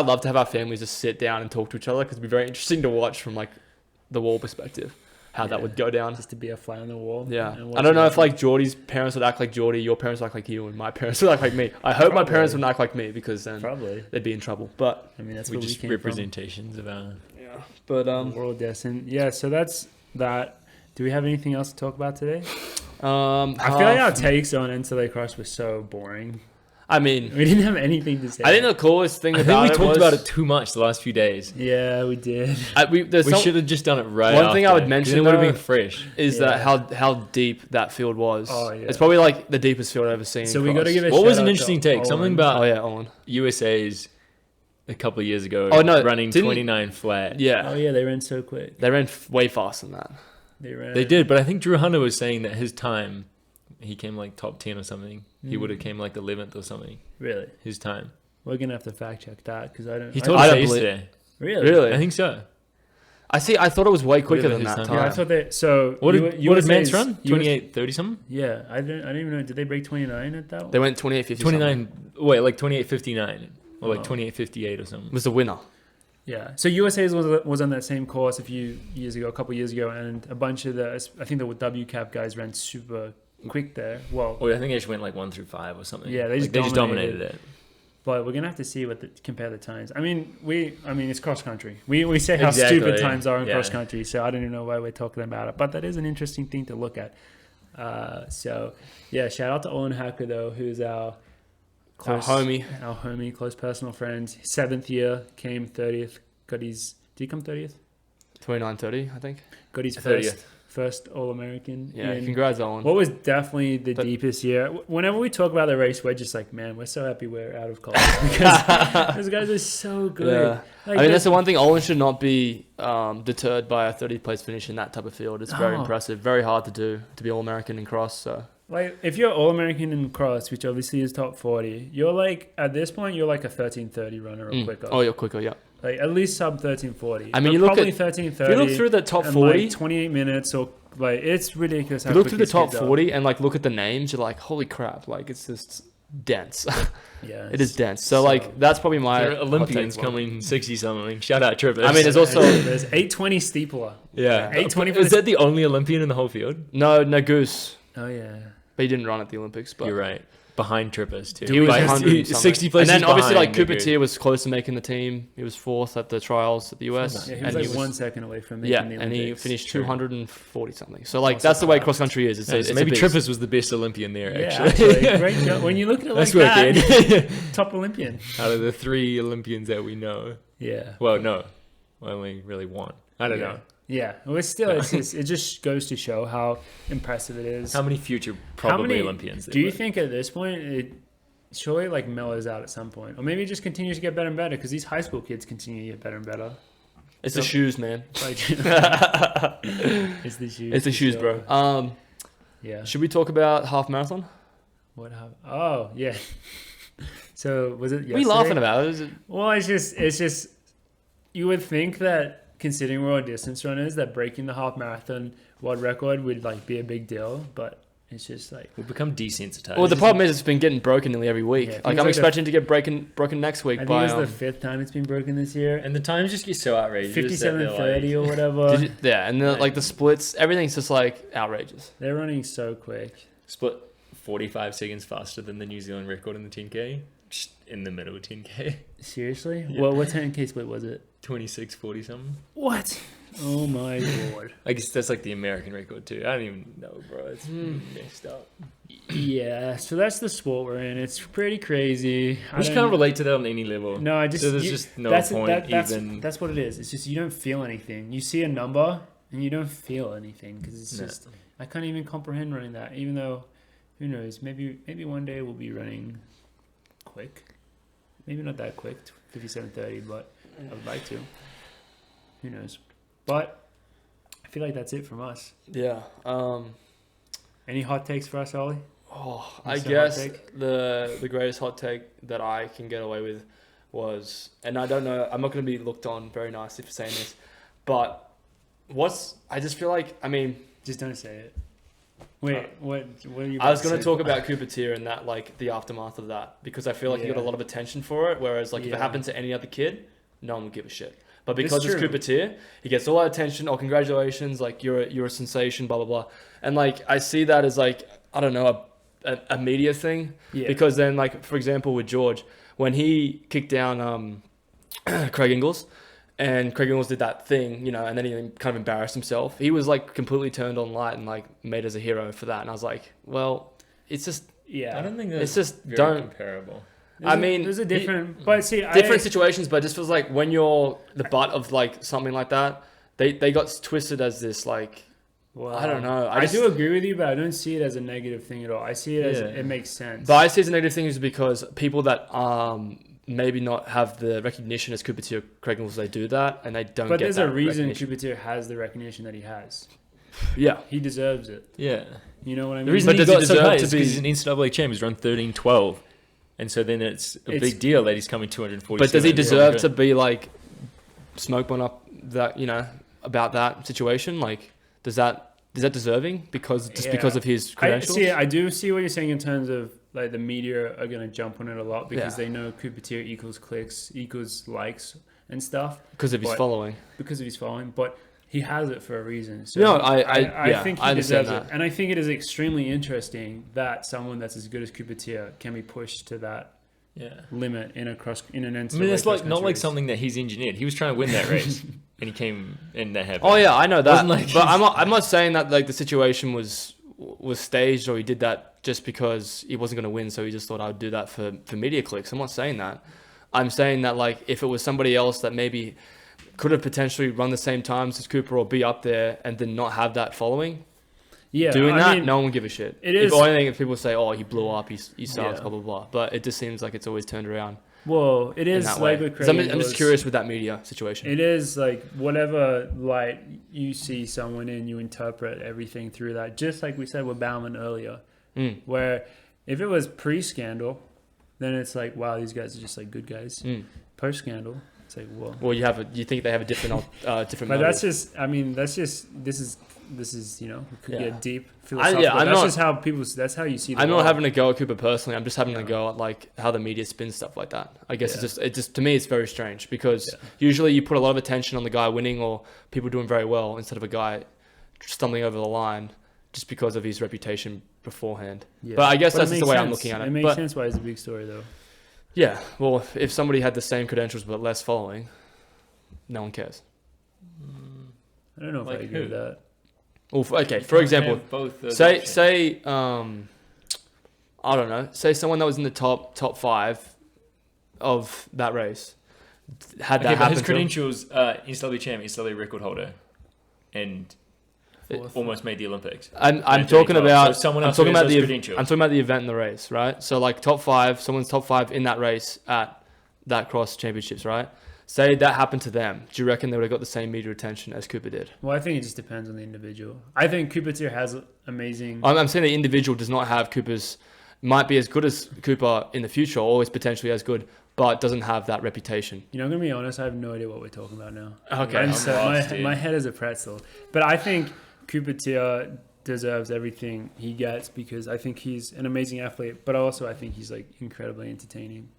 love to have our families just sit down and talk to each other, because it'd be very interesting to watch from like the wall perspective how that would go down. Just to be a fly on the wall. Yeah. I don't know if like Geordie's parents would act like Geordie, your parents would act like you, and my parents would act like me. I hope my parents wouldn't act like me, because then they'd be in trouble. But I mean, that's we where we just came representations of our. yeah. But world destined. Yeah. So that's that. Do we have anything else to talk about today? I feel like our takes on NCAA Cross were so boring. I mean, We didn't have anything to say. I think the coolest thing I about think we it talked was about it too much the last few days. Yeah, we did. we We should have just done it right. One thing I after, would mention, 'cause it would have though, been fresh. is that how deep that field was. Oh, yeah. It's probably like the deepest field I've ever seen. So we got to give a What was shout an out interesting to take? Owen. Something about Owen. USA's a couple of years ago. Oh, no, running didn't- 29 flat. Yeah. Oh yeah, they ran so quick. They ran way faster than that. They did, but I think Drew Hunter was saying that his time, he came like top 10 or something. He would have came like 11th or something. Really? His time. We're gonna have to fact check that because I don't. He told I us don't yesterday. Really? I think so. I thought it was way quicker Whatever than his that time time. Yeah, I thought they. So What did USA's Mance run? US 28:30 something? Yeah, I didn't even know. Did they break 29 at that one? They went 28:50. 29. Wait, like 28:59 or like Oh. 28:58 or something. Was the winner. Yeah. So USA's was on that same course a couple years ago, and a bunch of I think the WCAP guys ran super quick there. Well, Oh, I think they just went like 1 through 5 or something. Yeah, they Like, just dominated dominated. it. but we're gonna have to see compare the times. I mean, it's cross country. We say how Exactly, stupid times are in yeah. cross country, so I don't even know why we're talking about it. But that is an interesting thing to look at. So yeah, shout out to Owen Hacker though, who's our homie, close personal friend. 7th year, came 30th. Did he come 30th? 29:30, I think. Got his 30th. first All-American. Yeah, in congrats, Owen. what was definitely the deepest year. Whenever we talk about the race, we're just like, man, we're so happy we're out of college because those guys are so good. Yeah. Like, I mean, that's the one thing. Owen should not be deterred by a 30th place finish in that type of field. It's very Oh. impressive. Very hard to do, to be All-American in cross. So like if you're All-American in cross, which obviously is top 40, you're like at this point you're like a 13:30 runner or quicker. Oh, you're quicker, yeah. Like at least sub 13:40. I mean, But you look probably at 13:30. if you look through the top and 40, like 28 minutes or like it's ridiculous. if you look through the top 40 and like look at the names, you're like, holy crap! Like it's just dense. Yeah, It is dense. So like that's probably my There are Olympians hot take. coming 60 something. Shout out Trippers. I mean, there's also there's 820 steepler. yeah. 820 Is that the only Olympian in the whole field? no Goose, Oh yeah. but he didn't run at the Olympics. But You're right. Behind Trippers too. He was By 100 60 and places then obviously like behind Cooper Nick. Tier was close to making the team. He was 4th at the trials at the US. Yeah, he was and like 1 second away from making yeah, the and he Olympics. finished True. 240 something. So like Also that's the way fast. cross country is. It's, Yeah, it's so a maybe beast. Trippers was the best Olympian there, Yeah, actually. great job. When you look at it That's like that, wicked. top Olympian. Out of the 3 Olympians that we know. Yeah. Well, no. We only really one. I don't know. Yeah. Well, it just goes to show how impressive it is. How many future probably Olympians there Do you were? think at this point it surely like mellows out at some point, or maybe it just continues to get better and better because these high school kids continue to get better and better. It's the shoes, man. Like, it's the shoes. It's the shoes, bro. Yeah. Should we talk about half marathon? What happened? Oh yeah. So was it? What are you laughing about? Is it- Well, it's just you would think that considering we're all distance runners, that breaking the half marathon world record would like be a big deal, but it's just like We've become desensitized. Well, the problem is it's been getting broken nearly every week. Yeah, it like feels I'm like expecting to get broken next week I think by it's the 5th time it's been broken this year. and the times just get so outrageous. that they're 57:30 like, or whatever. yeah, and the, like the splits, everything's just like outrageous. They're running so quick. split 45 seconds faster than the New Zealand record in the 10K. Just in the middle of 10K. Seriously? Yeah. Well, what 10K split was it? 26:40 something. What? Oh my lord. I guess that's like the American record too. I don't even know, bro. It's messed up. Yeah, so that's the sport we're in. It's pretty crazy. I just can't relate to that on any level. No, I just. So there's just no point even. That's what it is. It's just you don't feel anything. You see a number and you don't feel anything because it's No. just. I can't even comprehend running that. Even though, who knows? Maybe one day we'll be running quick. Maybe not that quick, 57:30, but I would like to. Who knows? But I feel like that's it from us. Yeah. Any hot takes for us, Ollie? I What's the hot guess take? the greatest hot take that I can get away with was, and I don't know, I'm not going to be looked on very nicely for saying this, but I just feel like, I mean, Just don't say it. Wait, what are you? I was going to to talk about Cooper Tier and that, like, the aftermath of that, because I feel like he got a Yeah. lot of attention for it, whereas, like, if it Yeah. happened to any other kid, no one would give a shit. But It's because it's true. Cooper Tier, he gets all that attention. Oh, congratulations! Like you're a sensation. Blah blah blah. And like I see that as like, I don't know, a media thing. Yeah. Because then, like, for example, with George, when he kicked down Craig Ingles, and Craig Ingles did that thing, you know, and then he kind of embarrassed himself. He was like completely turned on light and like made as a hero for that. And I was like, well, it's just yeah. I don't think that's it's just very don't. comparable. There's a different, but see, Different situations, but it just feels like when you're the butt of like something like that, they got twisted as this like, Well, I don't know. I do agree with you, but I don't see it as a negative thing at all. I see it as it makes sense. But I see it as a negative thing is because people that maybe not have the recognition as Cooper Tier, Craig Ingles, they do that and they don't. But get there's that a reason recognition. Cooper Tier has the recognition that he has. Yeah. He deserves it. Yeah. You know what I mean? The reason But he does he got so deserve high to is be- because he's an NCAA champ. He's run 13:12, and so then it's a It's- big deal that he's coming 240. But does he deserve to be like smoke one up that, you know, about that situation? Like, is that deserving because because of his credentials? I do see what you're saying in terms of like the media are going to jump on it a lot because Yeah. they know Cooper Tier equals clicks, equals likes and stuff Because of his but- following. because of his following. But he has it for a reason. So No, I think he I understand deserves it. that. And I think it is extremely interesting that someone that's as good as Cooper Tier can be pushed to that limit in an NCAA. I mean, it's like not cross-country like race. something that he's engineered. He was trying to win that race, and he came and that happened. Oh yeah, I know that. Wasn't like but he's- I'm not saying that like the situation was staged or he did that just because he wasn't going to win, so he just thought I would do that for media clicks. I'm not saying that. I'm saying that like if it was somebody else that maybe could have potentially run the same times as Cooper or be up there and then not have that following, doing I that, mean, no one would give a shit. it is- If only if people say, "Oh, he blew up, he sucks," Yeah. blah blah blah. But it just seems like it's always turned around Well, it in is that like way. with 'Cause Craig I'm just Ingles. curious with that media situation. It is like whatever light you see someone in, you interpret everything through that. Just like we said with Bauman earlier, Mm. where if it was pre-scandal, then it's like, wow, these guys are just like good guys. Mm. Post-scandal, it's like, well. Well, you think they have a different different. But motive. that's just, I mean, this is, you know, it could Yeah. get deep philosophical. I'm that's not- just how that's how you see the I'm not world. having a go at Cooper personally. I'm just having Yeah. a go at like how the media spins stuff like that. I guess Yeah. it just to me it's very strange because usually you put a lot of attention on the guy winning or people doing very well instead of a guy stumbling over the line just because of his reputation beforehand. Yeah. But I guess But that's it just the makes way I'm sense. looking at it. It makes But sense why it's a big story, though. yeah, well, if somebody had the same credentials but less following, no one cares. I don't know if Like I agree with who? that. Well, okay, for example, both those say options. say I don't know, say someone that was in the top 5 of that race had that Okay, but happen his to him. credentials: NCAA champ, NCAA record holder, and Fourth. almost made the Olympics. I'm in talking 2012. about So someone I'm else talking who has about those the credentials. I'm talking about the event in the race, right? So like top 5, someone's top 5 in that race at that cross championships, right? Say that happened to them. Do you reckon they would have got the same media attention as Cooper did? Well, I think it just depends on the individual. I think Cooper Tier has amazing. I'm saying the individual does not have Cooper's, might be as good as Cooper in the future, or is potentially as good, but doesn't have that reputation. You know, I'm gonna be honest. I have no idea what we're talking about now. Okay, I'm I'm so, lost, dude. my head is a pretzel. But I think Cooper Tier deserves everything he gets because I think he's an amazing athlete, but also I think he's like incredibly entertaining.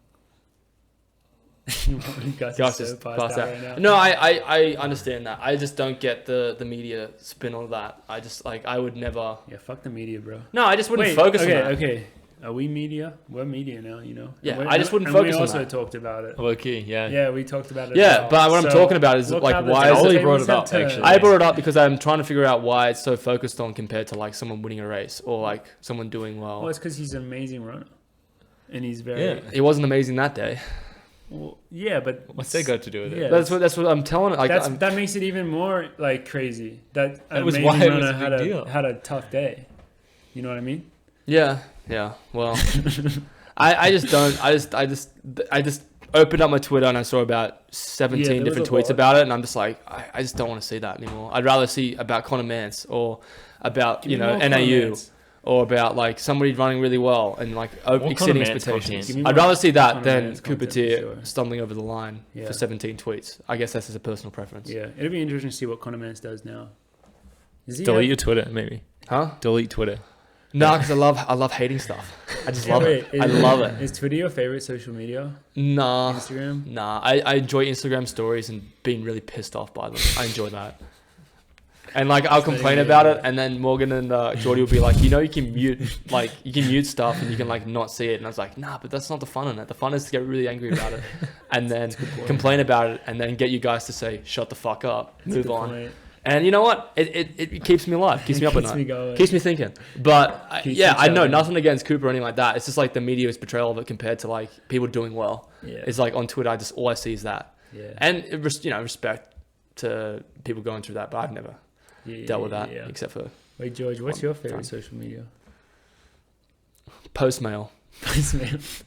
You guys are Gus so just passed passed out out. right now. No, I understand that. I just don't get the media spin on that. I just like I would never. Yeah, fuck the media, bro. No, I just wouldn't Wait, focus okay, on that. okay. Are we media? We're media now, you know. Yeah, And I just wouldn't and focus we on also that. talked about it. Low key, yeah. Yeah, we talked about it. Yeah, as well. but what I'm So, talking about is look like how the why is Ollie tables brought it have up, turned. actually. I brought it up because I'm trying to figure out why it's so focused on compared to like someone winning a race or like someone doing well. Well, it's because he's an amazing runner, and he's very. Yeah. It wasn't amazing that day. Well, yeah, but What's that got to do with it? Yeah. That's what I'm telling. Like that makes it even more like crazy. That That was amazing why it was runner a big deal. had a tough day. You know what I mean? yeah. Well, I just don't. I just opened up my Twitter and I saw about 17 Yeah, there different was a tweets lot. about it, and I'm just like, I just don't want to see that anymore. I'd rather see about Conor Mance or about Give me you know more NAU comments. or about like somebody running really well and like exceeding expectations. I'd rather see that than Cooper Tier stumbling over the line for 17 tweets. I guess that's just a personal preference. Yeah, it'll be interesting to see what Conor Mance does now. Delete your Twitter, maybe. Huh? Delete Twitter. No, because I love hating stuff. I just love it. I love it. Is Twitter your favorite social media? Nah. Instagram? Nah. I enjoy Instagram stories and being really pissed off by them. I enjoy that. And like I'll complain about it, and then Morgan and Geordie will be like, you can mute stuff and you can like not see it. And I was like, nah, but that's not the fun in it. The fun is to get really angry about it, and then complain about it, and then get you guys to say, shut the fuck up, move on. Point. And you know what? It keeps me alive, keeps me up at night, keeps me thinking. But I know nothing against Cooper or anything like that. It's just like the media's portrayal of it compared to like people doing well. Yeah. It's like on Twitter, all I see is that. Yeah. And respect to people going through that, but I've never dealt with that except for. Wait, George, what's your favorite social media? Postmail. Postmail.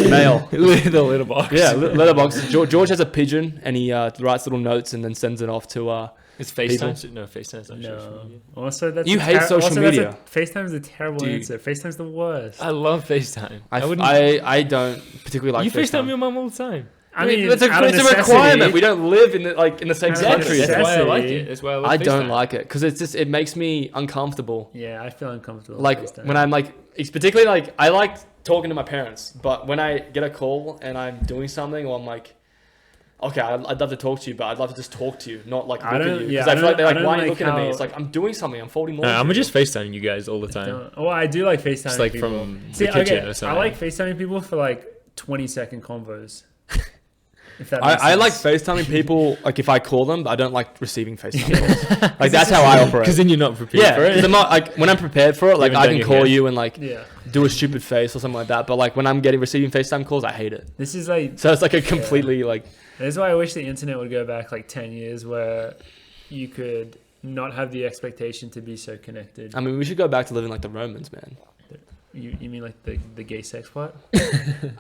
Mail. The letterbox. Yeah, letterbox. George has a pigeon and he writes little notes and then sends it off to it's FaceTime. No, FaceTime's not social media. Also, that's you hate social media. FaceTime's a terrible answer. FaceTime's the worst. I love FaceTime. I don't particularly like you FaceTime your mum all the time. I mean, it's a requirement. We don't live in the same country. That's why I like it. That's why I love I FaceTime. don't like it because it makes me uncomfortable. Yeah, I feel uncomfortable. Like when I'm like, it's particularly like I like talking to my parents, but when I get a call and I'm doing something, or I'm like, okay, I'd love to talk to you, but I'd love to just talk to you, not like look at you. Because I feel like they're like, why are you looking at me? It's like, I'm doing something. I'm folding laundry. I'm just FaceTiming you guys all the time. I do like FaceTiming just like people. From the kitchen or something. I like FaceTiming people for like 20-second convos. I like FaceTiming people, like if I call them, but I don't like receiving FaceTime calls. Like that's how I operate. Because then you're not prepared for it. I'm not, like when I'm prepared for it, like I can call you and like do a stupid face or something like that. But like when I'm receiving FaceTime calls, I hate it. This is like so it's like a completely like. That's why I wish the internet would go back like 10 years, where you could not have the expectation to be so connected. I mean, we should go back to living like the Romans, man. You mean like the gay sex part?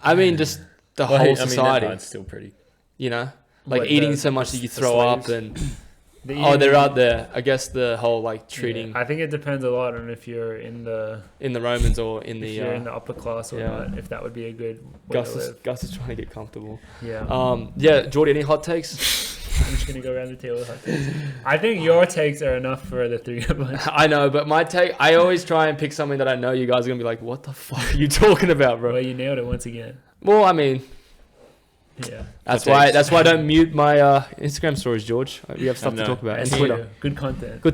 I mean, just the whole society. That's still pretty. You know, like eating so much that you throw up and they're out there. I guess the whole like treating. Yeah, I think it depends a lot on if you're in the Romans or in the you're in the upper class or not. If that would be a good way to live. Gus is trying to get comfortable. Yeah. Yeah, Geordie, any hot takes? I'm just gonna go around the table with hot takes. I think your takes are enough for the three of us. I know, but my take, I always try and pick something that I know you guys are gonna be like, "What the fuck are you talking about, bro?" Well, you nailed it once again. Well, I mean. Yeah, that's why I don't mute my Instagram stories, George. We have stuff to talk about. And Twitter, good content,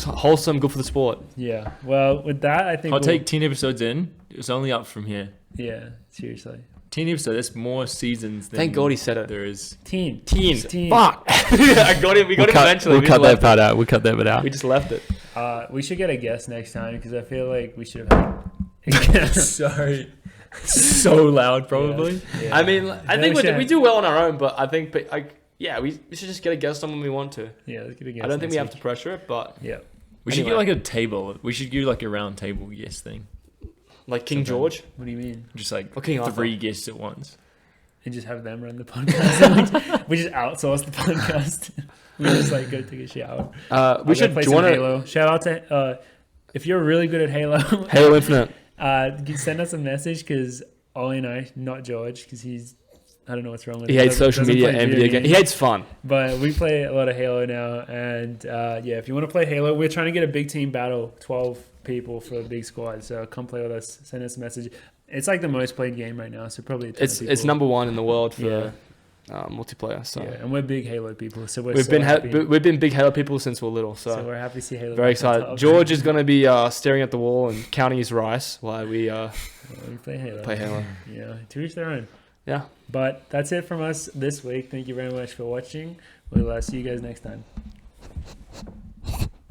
wholesome, good for the sport. Yeah. Well, with that, I think I'll take 10 episodes in. It's only up from here. Yeah, seriously. 10 episodes. That's more seasons than. Thank God he said it. There is 10. Fuck. I got it. We got it eventually. We'll cut that part out. We'll cut that bit out. We just left it. We should get a guest next time because I feel like we should have. Sorry. So loud, probably. Yeah. I mean, I think we do well on our own, but I think, we should just get a guest on when we want to. Yeah, let's get a guest. I don't think we have to pressure it, but we should get like a table. We should do like a round table guest thing, like King George. What do you mean? Just like King 3 guests at once, and just have them run the podcast. We just outsource the podcast. We just like go take a shower. We should play some Halo. Shout out to if you're really good at Halo. Halo Infinite. Send us a message because Ollie and I, not George, because I don't know what's wrong with him. He hates social media and video games. He hates fun. But we play a lot of Halo now. And if you want to play Halo, we're trying to get a big team battle, 12 people for a big squad. So come play with us. Send us a message. It's like the most played game right now. So probably it's number 1 in the world for multiplayer. So and we're big Halo people. So we've been big Halo people since we're little. So we're happy to see Halo. Very excited. George is going to be staring at the wall and counting his rice while we play Halo. Yeah, to each their own. Yeah. But that's it from us this week. Thank you very much for watching. We'll see you guys next time.